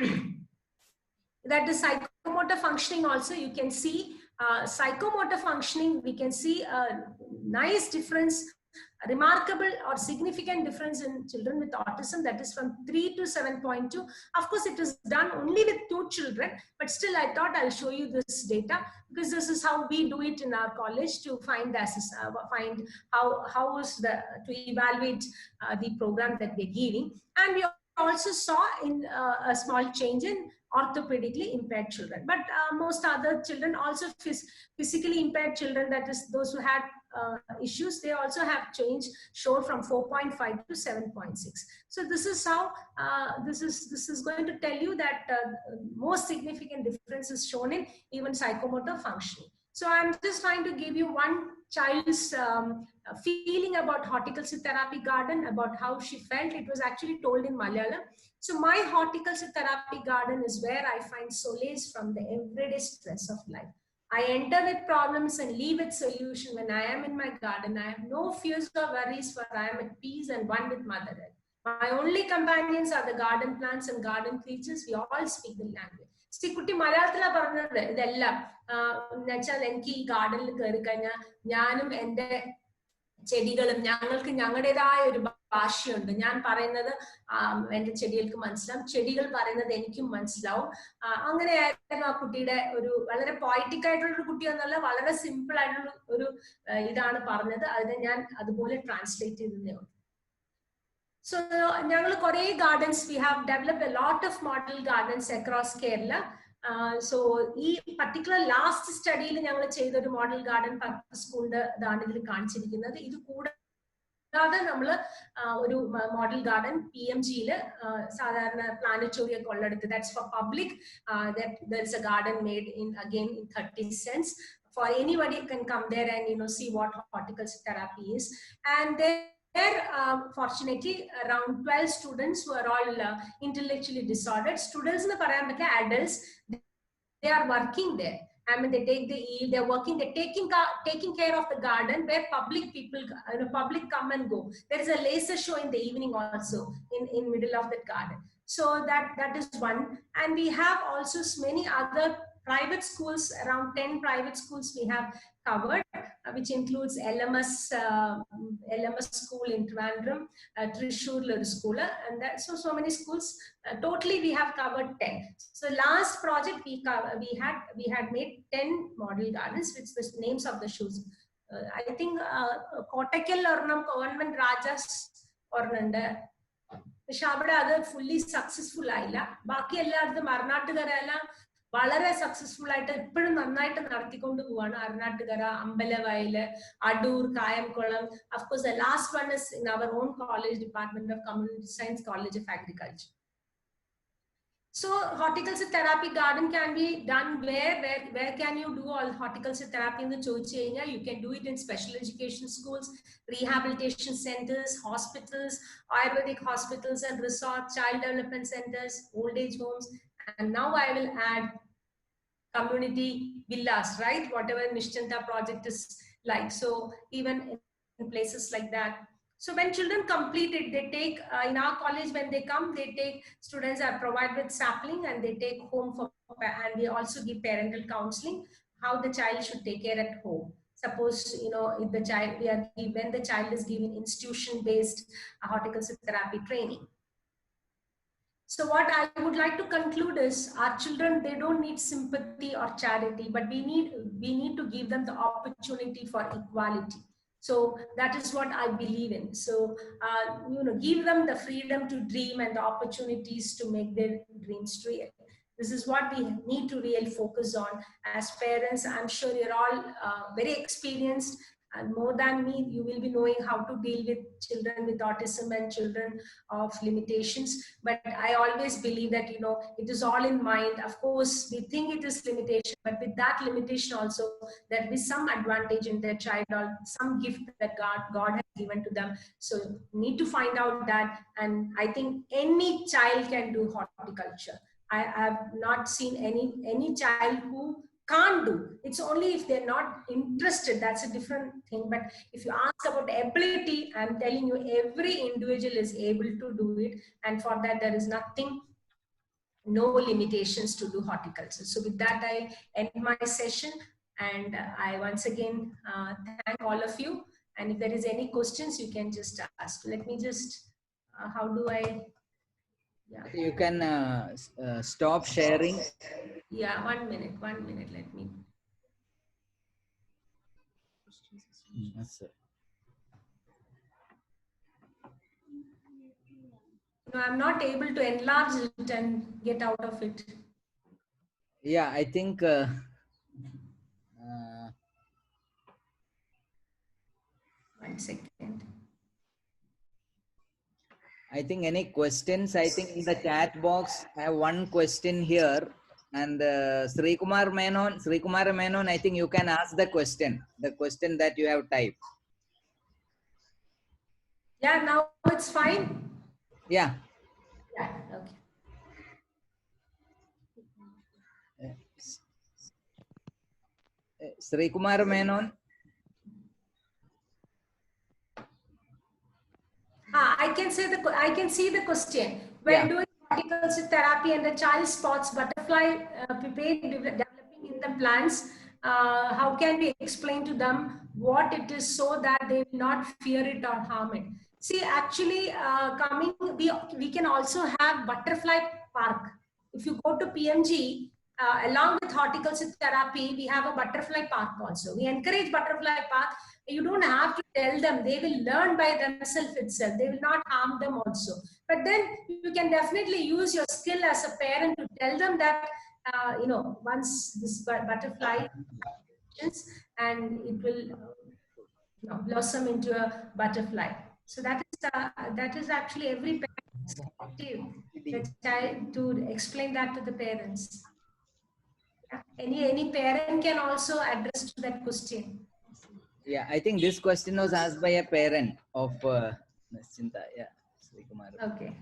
that is psychomotor functioning also. You can see psychomotor functioning, we can see a nice difference, a remarkable or significant difference in children with autism, that is from 3 to 7.2. Of course, it is done only with 2 children, but still I thought I'll show you this data, because this is how we do it in our college to find how is to evaluate the program that we're giving. And we also saw in a small change in orthopedically impaired children, but most other children, also physically impaired children, that is those who had issues, they also have change shown from 4.5 to 7.6. So this is how this is going to tell you that most significant difference is shown in even psychomotor functioning. So I'm just trying to give you one child's feeling about horticulture therapy garden, about how she felt. It was actually told in Malayalam. So my horticulture therapy garden is where I find solace from the everyday stress of life. I enter with problems and leave with solution. When I am in my garden, I have no fears or worries, for I am at peace and one with Mother Earth. My only companions are the garden plants and garden creatures. We all speak the language. See, Kuti Malayalatila പറഞ്ഞത് ഇതെല്ലാം എന്നുവെച്ചാൽ എനിക്ക് ഈ ഗാർഡനിൽ കയറി കഴിഞ്ഞാൽ ഞാനും എൻ്റെ ചെടികളും ഞങ്ങൾക്ക് ഞങ്ങളുടേതായ ഒരു ഭാഷയുണ്ട്. ഞാൻ പറയുന്നത് എൻ്റെ ചെടികൾക്ക് മനസ്സിലാവും, ചെടികൾ പറയുന്നത് എനിക്കും മനസ്സിലാവും. അങ്ങനെയായിരുന്നു ആ കുട്ടിയുടെ ഒരു വളരെ പോയറ്റിക് ആയിട്ടുള്ള ഒരു കുട്ടി എന്നല്ല, വളരെ സിമ്പിൾ ആയിട്ടുള്ള ഒരു ഇതാണ് പറഞ്ഞത്. അതിനെ ഞാൻ അതുപോലെ ട്രാൻസ്ലേറ്റ് ചെയ്തതേ ഉള്ളൂ. So ഞങ്ങൾ കുറേ gardens, we have developed a lot of model gardens across Kerala. So ഈ particular last studyയിൽ ഞങ്ങൾ ചെയ്തൊരു മോഡൽ ഗാർഡൻ സ്കൂളിന്റെ ഇതാണ് ഇതിൽ കാണിച്ചിരിക്കുന്നത്. ഇത് കൂടാതെ നമ്മൾ ഒരു മോഡൽ ഗാർഡൻ PMGയിൽ സാധാരണ പ്ലാനറ്റോറിയം ഒക്കെ ഉള്ളിടത്ത്, that's for public, that there is a garden made in 30 cents for anybody can come there and see what horticulture therapy is. And there fortunately around 12 students who are all intellectually disordered students in the parameter adults, they are working there. I mean, they take the yield, they're working, they're taking care of the garden where public people, public come and go. There is a laser show in the evening also in middle of that garden. So that is one. And we have also many other private schools, around 10 private schools we have covered. which includes LMS school in Trivandrum, Trishur school, and that's so many schools. Totally, we have covered 10. So last project we had made 10 model gardens, which the names of the schools. I think Kottakkal Ornam Government Rajas Ornanda. പക്ഷെ അവിടെ അത് fully successful ആയില്ല. ബാക്കി എല്ലായിടത്തും അർണാട്ടുകര എല്ലാം വളരെ successful ആയിട്ട് ഇപ്പോഴും നന്നായിട്ട് നടത്തിക്കൊണ്ട് പോവാണ്. Arnattukara, അമ്പലവയല്, Adoor, Kayamkulam. Of course, the last one is in our own college, Department of Community Science, College of Agriculture. So horticulture therapy garden can be done where can you do all horticulture therapy in the Chochenya? You can do it in special education schools, rehabilitation centers, hospitals, Ayurvedic hospitals and resorts, child development centers, old age homes, and now I will add community villas, right? Whatever Nischinta project is like. So even in places like that. So when children complete it, they take, in our college, when they come, they take, students are provided with sapling and they take home for, and we also give parental counseling, how the child should take care at home. Suppose, you know, if the child, when the child is given institution-based horticulture therapy training. So what I would like to conclude is our children, they don't need sympathy or charity, but we need to give them the opportunity for equality. So that is what I believe in. So, you know, give them the freedom to dream and the opportunities to make their dreams real. This is what we need to really focus on as parents. I'm sure you're all very experienced, and more than me, you will be knowing how to deal with children with autism and children of limitations. But I always believe that, you know, it is all in mind. Of course, we think it is limitation, but with that limitation also, there will be some advantage in their child or some gift that God has given to them. So need to find out that, and I think any child can do horticulture. I have not seen any child who can't do. It's only if they're not interested, that's a different thing. But if you ask about ability, I'm telling you, every individual is able to do it, and for that there is nothing, no limitations to do horticulture. So with that, I end my session, and I once again thank all of you, and if there is any questions, you can just ask. Let me just how do I You can stop sharing. Yeah, one minute, let me. Yes, sir. No, I'm not able to enlarge it and get out of it. Yeah, I think One second. I think any questions? I think in the chat box, I have one question here. And Sri Kumar Menon, I think you can ask the question that you have typed. Yeah, now it's fine. Yeah. Yeah, okay. Sri Kumar Menon. I can see the question. When doing horticulture therapy and the child spots butterfly developing in the plants, how can we explain to them what it is so that they will not fear it or harm it? See, actually, we can also have butterfly park. If you go to PMG, along with horticulture therapy, we have a butterfly park also. We encourage butterfly park. You don't have to tell them, they will learn by themselves itself. They will not harm them also. But then you can definitely use your skill as a parent to tell them that, you know, once this butterfly and it will you know, blossom into a butterfly. So that is actually every parent's objective, the child, to explain that to the parents. Any parent can also address to that question. Yeah, I think this question was asked by a parent of Nischinta. Yeah, Sri Kumar. Okay.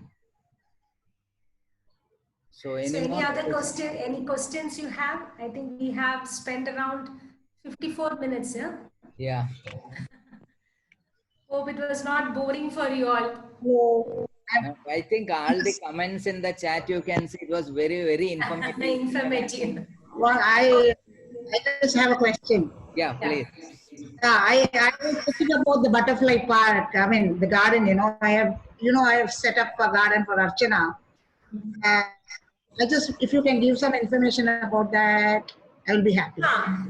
So any other question? Any questions you have? I think we have spent around 54 minutes. Yeah. Hope it was not boring for you all. I think all the comments in the chat, you can see it was very, very informative. Informative. Well, I just have a question. Yeah, please. I was thinking about the butterfly park. I mean, the garden. I have set up a garden for Archana. I just, if you can give some information about that, I will be happy.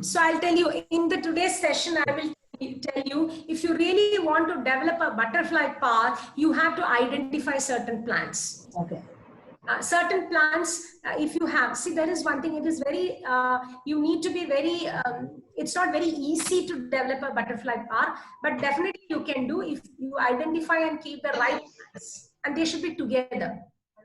So I'll tell you in the today's session, I will tell you, if you really want to develop a butterfly park, you have to identify certain plants. Okay. Certain plants, if you have, see, there is one thing, it is very, you need to be very, it's not very easy to develop a butterfly park, but definitely you can do if you identify and keep the right plants, and they should be together.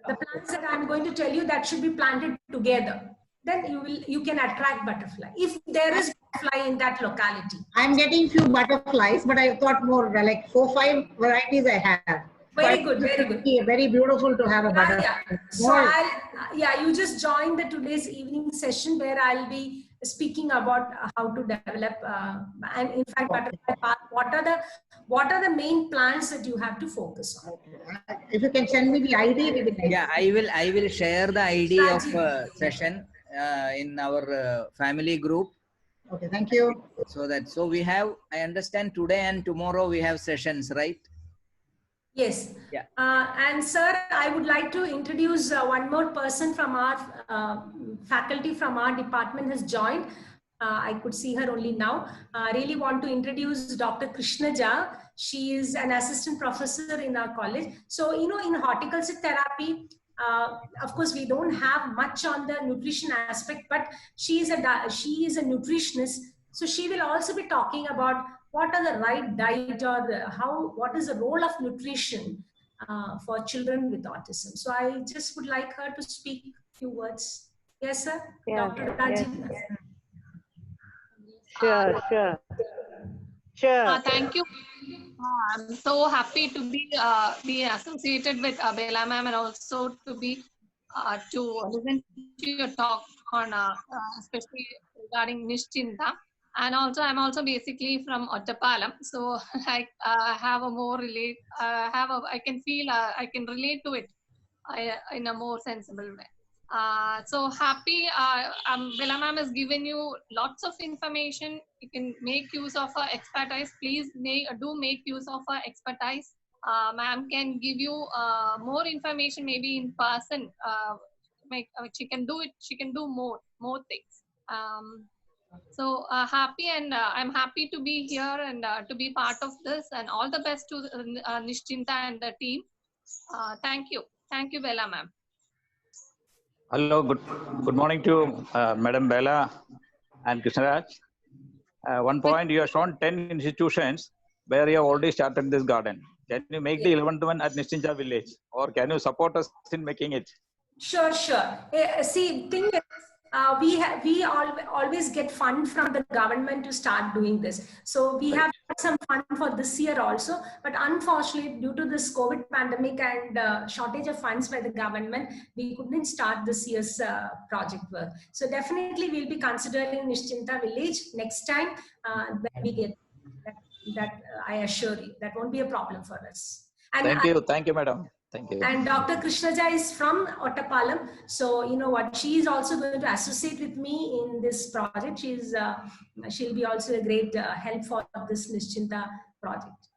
The plants that I'm going to tell you, that should be planted together. Then you can attract butterfly if there is butterfly in that locality. I'm getting few butterflies, but I thought more like 4-5 varieties I have. Very good, very good. Very beautiful to have a butterfly. Yeah. So you just joined the today's evening session where I'll be speaking about how to develop and in fact butterfly park. What are the main plants that you have to focus on? If you can send me the ID, yeah, I will share the ID of session in our family group. Okay, thank you. So we have, I understand today and tomorrow we have sessions, right? Yes. Yeah. And sir, I would like to introduce one more person from our faculty from our department has joined. I could see her only now. I really want to introduce Dr. Krishna Jha. She is an assistant professor in our college. So, in horticulture therapy, of course, we don't have much on the nutrition aspect, but she is a nutritionist. So she will also be talking about what are the right diet or what is the role of nutrition for children with autism. So I just would like her to speak a few words. Yes, sir? Yeah, Dr. Rajiv. Sure. Thank you. I'm so happy to be associated with Bela ma'am and also to to listen to your talk on especially regarding Nischinta. And also, I'm also basically from Ottapalam, so I have a more I can feel, I can relate to it in a more sensible way. So happy, Bela ma'am has given you lots of information. You can make use of her expertise. Please do make use of her expertise. Ma'am can give you more information, maybe in person. She can do it. She can do more things. So happy, and I'm happy to be here and to be part of this, and all the best to Nischinta and the team. Thank you, Bela ma'am. Hello, good morning to Madam Bela and Krishnaraj. One point, you have shown 10 institutions where you have already started this garden. Can you make the 11th one at Nischinta village, or can you support us in making it? Sure. See, thing is, we always get fund from the government to start doing this. So we have some fund for this year also, but unfortunately due to this COVID pandemic and shortage of funds by the government, we couldn't start this year's project work. So definitely we'll be considering Nischinta village next time when we get that. I assure you that won't be a problem for us. And thank you, madam. Thank you. And Dr. Krishna Jha is from Ottapalam. So, you know what, she is also going to associate with me in this project. She'll be also a great help for this Nischinta project.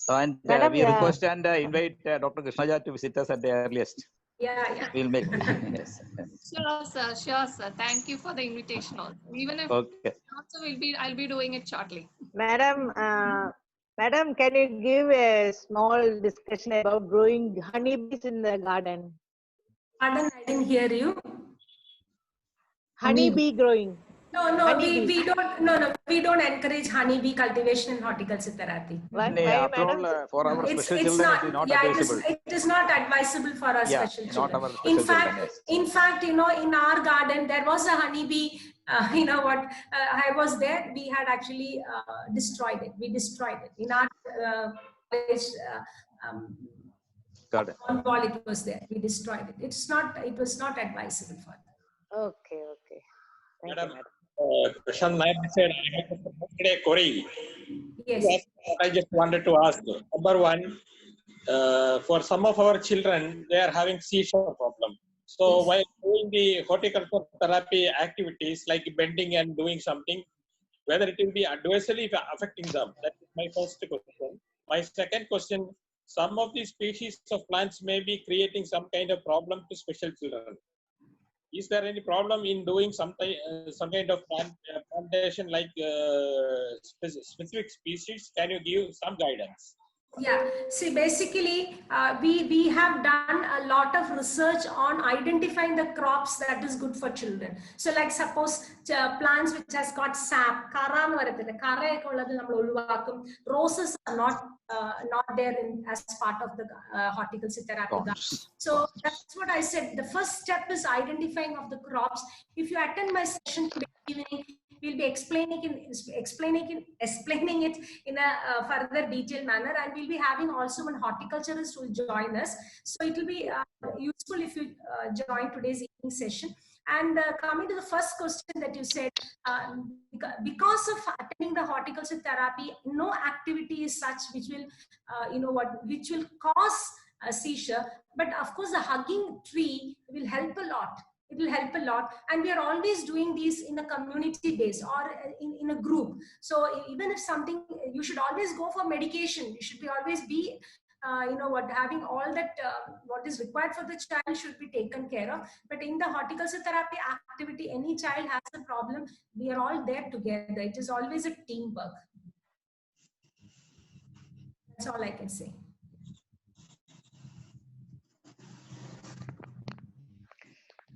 And we request and invite Dr. Krishna Jha to visit us at the earliest. Yeah. We'll make it. Yes. Sure, sir. Thank you for the invitation also. Even if okay. Also I'll be doing it shortly. Madam, can you give a small discussion about growing honeybees in the garden? Pardon, I didn't hear you. Honeybee growing. No, we don't encourage honeybee cultivation in horticulture therapy. For our special children, it is not advisable for our special children. In fact, you know, in our garden there was a honeybee. You know what? I was there. We had actually destroyed it. We destroyed it in our college. Got it. On wall, it was there. We destroyed it. It was not advisable for them. Okay. Thank Madam, you, madam. Prashant Nair said, I have a query. Yes. I just wanted to ask. Number one, for some of our children, they are having seizure problem. So yes. While doing the horticulture therapy activities like bending and doing something, whether it will be adversely affecting them. That is my first question. My second question, some of these species of plants may be creating some kind of problem to special children. Is there any problem in doing some kind of plantation like specific species? Can you give some guidance? Yeah, see, basically, we have done a lot of research on identifying the crops that is good for children. So, like suppose plants which has got sap, roses are not there as part of the horticulture therapy. So that's what I said. The first step is identifying of the crops. If you attend my session today evening, we'll be explaining it in a further detailed manner, and we'll be having also one horticulturist who will join us. So it will be useful if you join today's evening session. And coming to the first question that you said, because of attending the horticulture therapy, no activity is such which will, which will cause a seizure. But of course, the hugging tree will help a lot. It will help a lot, and we are always doing these in a community base or in a group. So even if something, you should always go for medication. You should always be having all that what is required for the child should be taken care of. But in the horticulture therapy activity, any child has a problem, we are all there together. It is always a teamwork. That's all I can say.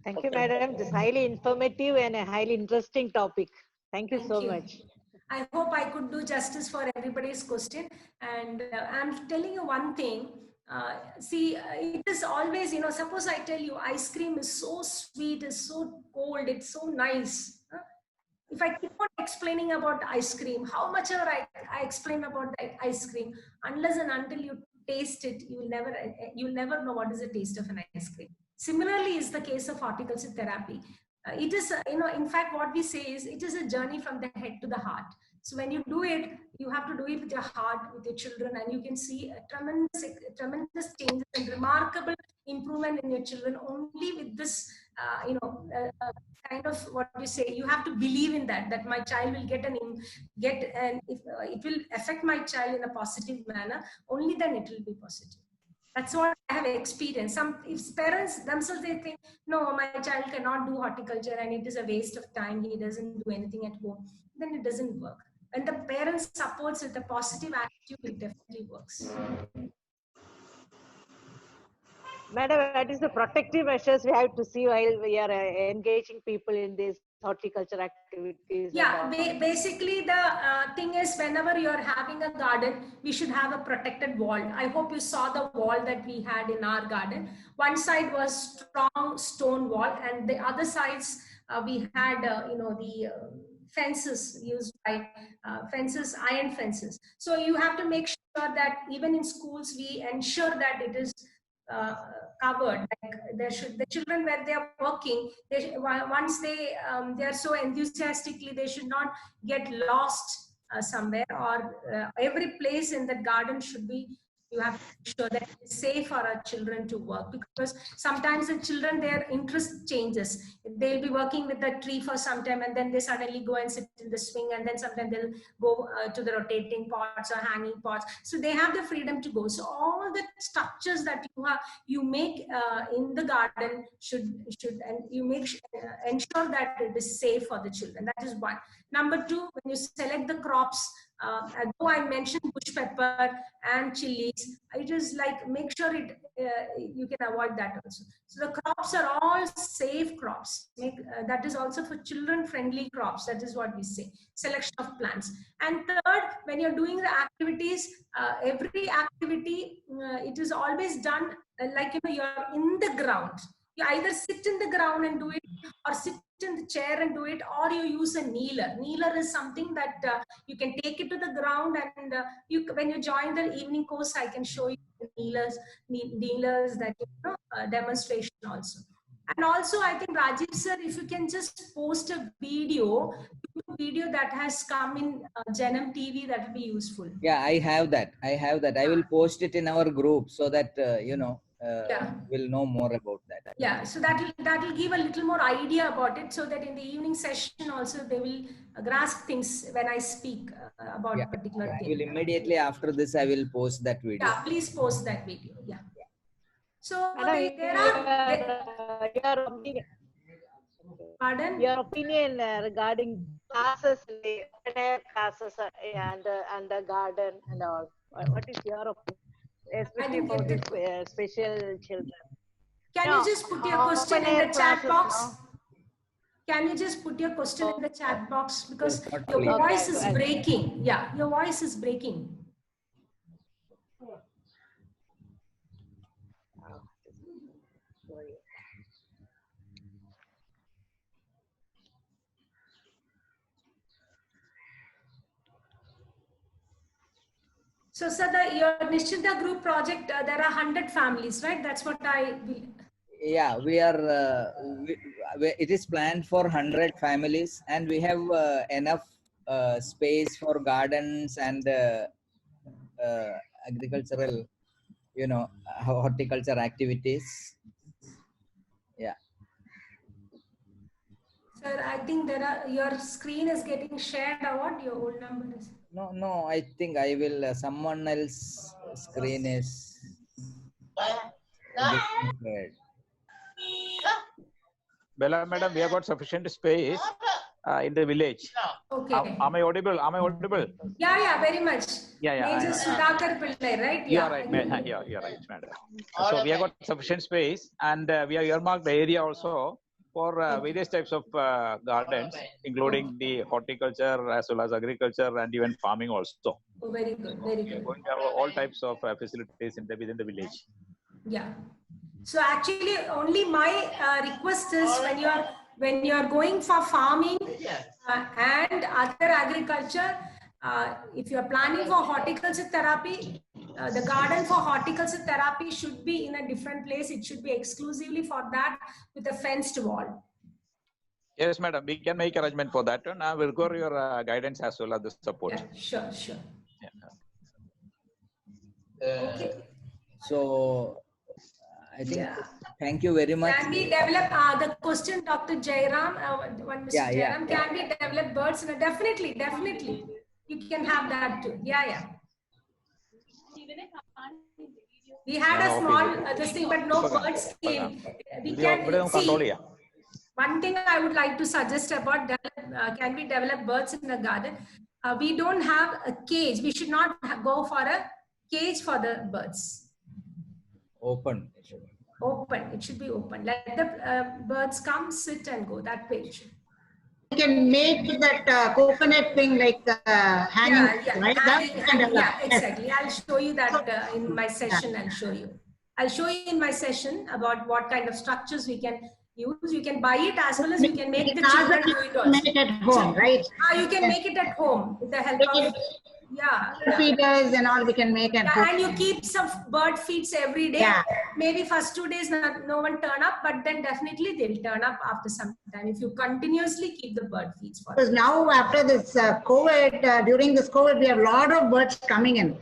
Thank you, madam. This is highly informative and a highly interesting topic. Thank you so much. I hope I could do justice for everybody's question. And I'm telling you one thing. It is always, suppose I tell you ice cream is so sweet, it's so cold, it's so nice. If I keep on explaining about ice cream, how much ever I explain about the ice cream, unless and until you taste it, you'll never know what is the taste of an ice cream. Similarly is the case of horticulture therapy. It is, in fact, what we say is it is a journey from the head to the heart. So when you do it, you have to do it with your heart, with your children, and you can see a tremendous changes and remarkable improvement in your children only with this, kind of what you say. You have to believe in that my child will if it will affect my child in a positive manner, only then it will be positive. That's what I have experienced. If parents themselves, they think, no, my child cannot do horticulture and it is a waste of time, he doesn't do anything at home, then it doesn't work. When the parents supports with a positive attitude, it definitely works. Madam, what is the protective measures we have to see while we are engaging people in these horticulture activities? Yeah, basically the thing is, whenever you're having a garden, we should have a protected wall. I hope you saw the wall that we had in our garden. One side was strong stone wall, and the other sides we had the fences used by iron fences. So you have to make sure that even in schools we ensure that it is covered. Like the children, where they are working, once they are so enthusiastically, they should not get lost somewhere, or every place in that garden should be, you have to make sure that it's safe for our children to work, because sometimes the children, their interest changes. They'll be working with the tree for some time, and then they suddenly go and sit in the swing, and then sometimes they'll go to the rotating pots or hanging pots. So they have the freedom to go. So all the structures that you make in the garden should and you ensure that it is safe for the children. That is one. Number two, when you select the crops, though I mentioned bush pepper and chilies, it is like, make sure you can avoid that also. So the crops are all safe crops. That is also for children friendly crops. That is what we say, selection of plants. And third, when you're doing the activities, every activity, it is always done like, you're in the ground. You either sit in the ground and do it, or sit in the chair and do it, or you use a kneeler. Kneeler is something that you can take it to the ground, and when you join the evening course, I can show you the kneelers that demonstration also. And also, I think, Rajiv sir, if you can just post a video that has come in Janam TV, that will be useful. Yeah, I have that. I will post it in our group so that, Yeah. will know more about that. Yeah, so that will give a little more idea about it, so that in the evening session also they will grasp things when I speak about Yeah. particular I thing. will immediately after this, I will post that video. Yeah, please post that video. Yeah. So Madam, there are. your opinion. Pardon? Your opinion regarding classes, open air classes, and the garden and all. What is your opinion, especially didn't for get these special children? Can No, you just put your question open in air the chat classes, box? no? Can you just put your question in the chat box, because Yes, not your clear. voice is Okay, breaking. Yeah, your voice is breaking. So, sir, your Nischinta group project, there are 100 families, right? That's what Yeah, we are. It is planned for 100 families, and we have enough space for gardens and agricultural, horticulture activities. Yeah. Sir, I think your screen is getting shared, or what? Your old number is. No. I think I will. Someone else screen is being shared. Bella madam, we have got sufficient space in the village. Okay. Am I audible? Am I audible? Yeah, very much. Yeah. Major Sudhakar Pillai, right? You are right, you're right, madam. So we have got sufficient space, and we have earmarked the area also for various types of gardens, including the horticulture as well as agriculture and even farming also. Oh, very good, very We are good. going to have all types of facilities within the village. Yeah. So actually, only my request is when you are going for farming and other agriculture, if you are planning for horticulture therapy, the garden for horticulture therapy should be in a different place. It should be exclusively for that, with a fenced wall. Yes, madam. We can make arrangement for that, and I will go your guidance as well as the support. Yeah, sure. Yeah. Okay. So I think thank you very much. Can we develop the question, Dr. Jairam, Mr. Jairam, can we develop birds? Definitely. You can have that too. Yeah. We had a small this thing, but no birds came. We can see. One thing I would like to suggest about can we develop birds in the garden? We don't have a cage. We should not go for a cage for the birds. Open. It should be open. Let the birds come, sit and go. That way it should. You can make that coconut thing like hanging, right? Yeah, exactly. I'll show you that in my session. I'll show you in my session about what kind of structures we can use. You can buy it as well as we can make the children do it also. Make it at home, right? You can make it at home with the help of feeders and all we can make at home. And you keep some bird feeds every day. Yeah. Maybe first 2 days no one turn up, but then definitely they'll turn up after some time if you continuously keep the bird feeds for them. Because now after this COVID, during this COVID, we have a lot of birds coming in.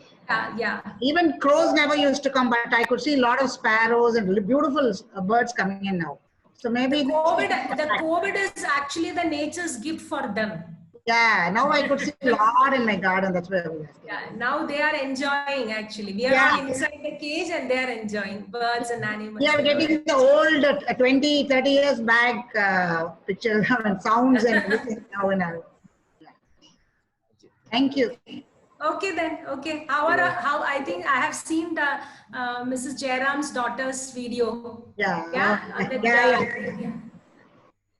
Yeah. Even crows never used to come, but I could see a lot of sparrows and beautiful birds coming in now. So maybe the COVID is actually the nature's gift for them. Yeah, now I could see a lot in my garden. That's where we are. Yeah, now they are enjoying actually. We are all inside the cage and they are enjoying birds and animals. Yeah, we're getting the old 20, 30 years back pictures and sounds and everything now in our. Thank you. Okay then. Okay. How I think I have seen the Mrs. Jairam's daughter's video. Yeah.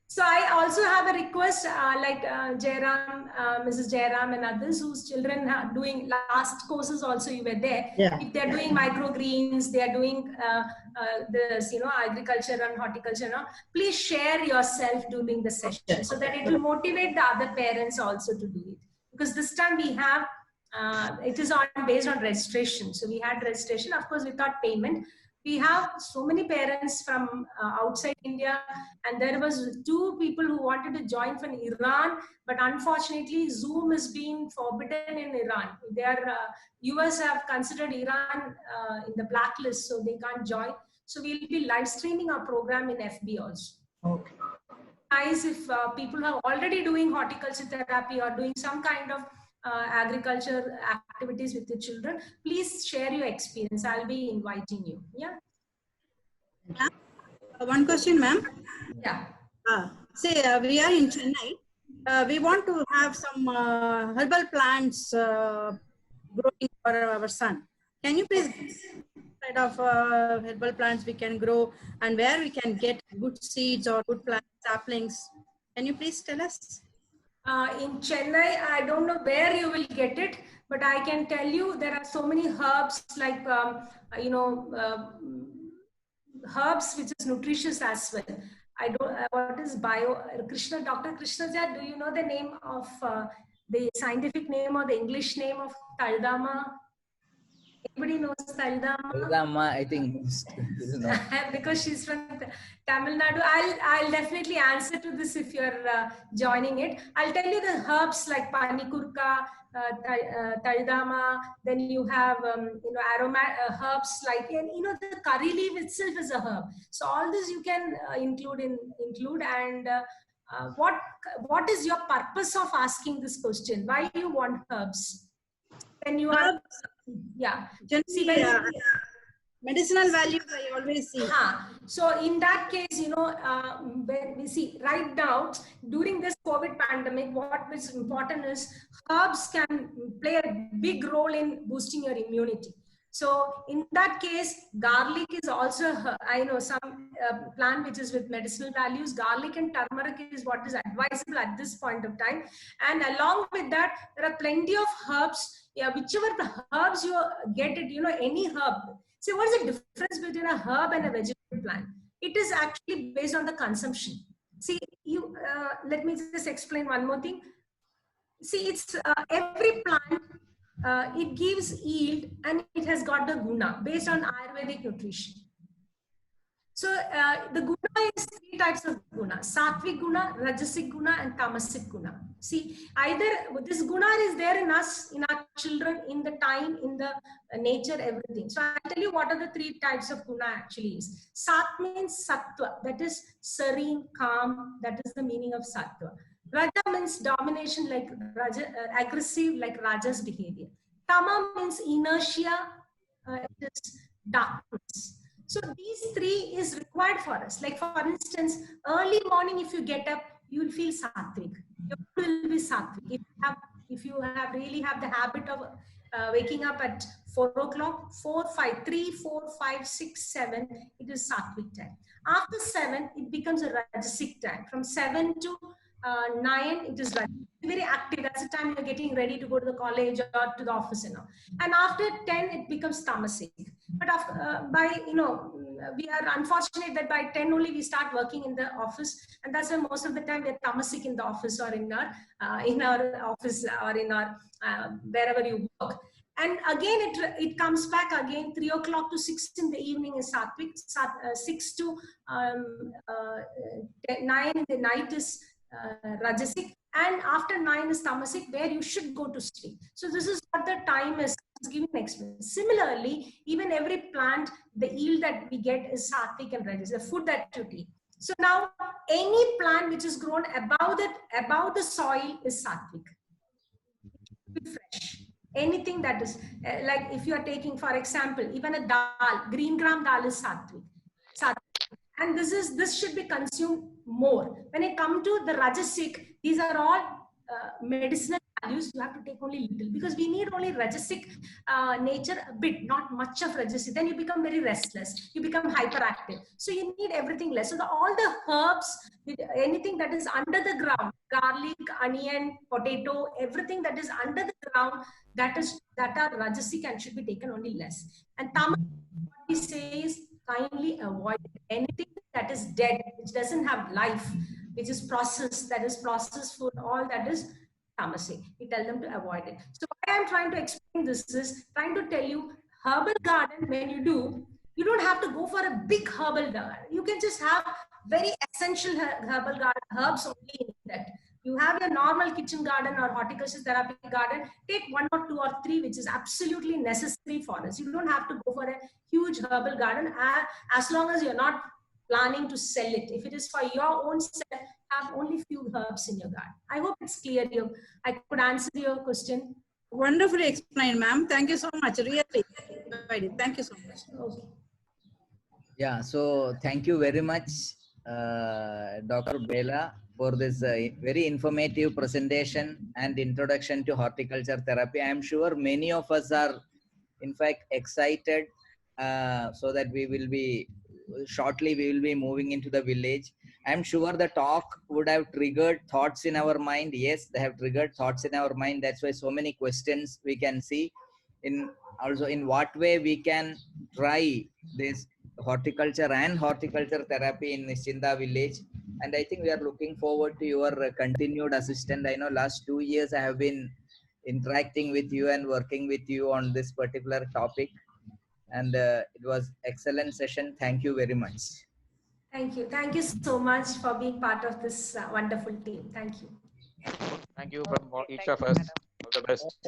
So I also have a request, like Jairam, Mrs. Jairam and others whose children are doing last courses also you were there. Yeah. If they're doing microgreens, they are doing this, agriculture and horticulture. Please share yourself during the session so that it will motivate the other parents also to do it. Because this time we have, it is based on registration. So we had registration, of course, without payment. We have so many parents from outside India, and there was 2 people who wanted to join from Iran, but unfortunately Zoom is being forbidden in Iran. US have considered Iran in the blacklist, so they can't join. So we'll be live streaming our program in FB also. Okay. Nice if people are already doing horticulture therapy or doing some kind of agriculture activities with the children, please share your experience. I'll be inviting you. Yeah. One question, ma'am. Yeah. Say we are in Chennai. We want to have some herbal plants growing for our son. Can you please kind of herbal plants we can grow and where we can get good seeds or good plant saplings? Can you please tell us? In Chennai, I don't know where you will get it, but I can tell you there are so many herbs like, herbs which is nutritious as well. I don't, what is Dr. Krishnaja, do you know the name of the scientific name or the English name of Taldama? Anybody knows Taldama? Taldama, I think. Because she's from Tamil Nadu. I'll definitely answer to this if you're joining it. I'll tell you the herbs like Panikurka, Taldama, then you have aroma herbs like, and the curry leaf itself is a herb. So all this you can include. And what is your purpose of asking this question? Why you want herbs? When you are generally, medicinal values I always see. So in that case, when we see right now during this COVID pandemic, what is important is herbs can play a big role in boosting your immunity. So in that case, garlic is also, I know some plant which is with medicinal values. Garlic and turmeric is what is advisable at this point of time. And along with that, there are plenty of herbs. Yeah, whichever herbs you get it, any herb. See, what is the difference between a herb and a vegetable plant? It is actually based on the consumption. See, let me just explain one more thing. See, it's every plant, it gives yield and it has got the guna based on Ayurvedic nutrition. So the guna is 3 types of guna: sattvic guna, rajasic guna, and tamasic guna. See, either this guna is there in us, in our children, in the time, in the nature, everything. So I'll tell you what are the 3 types of guna actually is. Sat means sattva, that is serene, calm, that is the meaning of sattva. Raja means domination, like Raja, aggressive, like Raja's behavior. Tama means inertia, it is darkness. So these 3 is required for us. Like for instance, early morning if you get up, you will feel sattvic. Your food will be sattvic. If you really have the habit of waking up at 4 o'clock, 4, 5, 3, 4, 5, 6, 7, it is sattvic time. After 7, it becomes a rajasic time. From 7 to 9, it is very active. That's the time you're getting ready to go to the college or to the office, And after 10, it becomes tamasic. But after, we are unfortunate that by 10 only we start working in the office, and that's why most of the time we're tamasic in the office or in our office or in our wherever you work. And again, it comes back again. 3 o'clock to 6 in the evening is sattvic. 6 to 9 in the night is rajasic, and after 9 is tamasic, where you should go to sleep. So this is what the time is giving experience. Similarly, even every plant, the yield that we get is sattvic and rajasic, the food that you eat. So now any plant which is grown above the soil is sattvic, fresh. Anything that is like if you are taking, for example, even a dal, green gram dal is sattvic. And this should be consumed more. When it comes to the rajasic, these are all medicinal values. You have to take only little, because we need only rajasic nature a bit, not much of rajasic. Then you become very restless. You become hyperactive. So you need everything less. So all the herbs, anything that is under the ground, garlic, onion, potato, everything that is under the ground, that are rajasic and should be taken only less. And tamas, what we say is kindly avoid anything that is dead, which doesn't have life, which is processed, that is processed food, all that is tamasic. We tell them to avoid it. So why I'm trying to explain this is trying to tell you, herbal garden, when you do, you don't have to go for a big herbal garden. You can just have very essential herbal garden, herbs only in that. You have your normal kitchen garden or horticulture therapy garden, take 1 or 2 or 3, which is absolutely necessary for us. You don't have to go for a huge herbal garden as long as you're not planning to sell it. If it is for your own self, have only few herbs in your garden. I hope it's clear. I could answer your question. Wonderfully explained, ma'am. Thank you so much. Really. Thank you so much. Okay. Yeah, so thank you very much, Dr. Bela, for this very informative presentation and introduction to horticulture therapy. I am sure many of us are, in fact, excited so that we will be, shortly we will be moving into the village. I am sure the talk would have triggered thoughts in our mind. Yes, they have triggered thoughts in our mind. That's why so many questions we can see. Also, in what way we can try this horticulture and horticulture therapy in Nischinta village. And I think we are looking forward to your continued assistance. I know last 2 years I have been interacting with you and working with you on this particular topic. And it was excellent session. Thank you very much. Thank you. Thank you so much for being part of this wonderful team. Thank you. Thank you from each of us. All the best.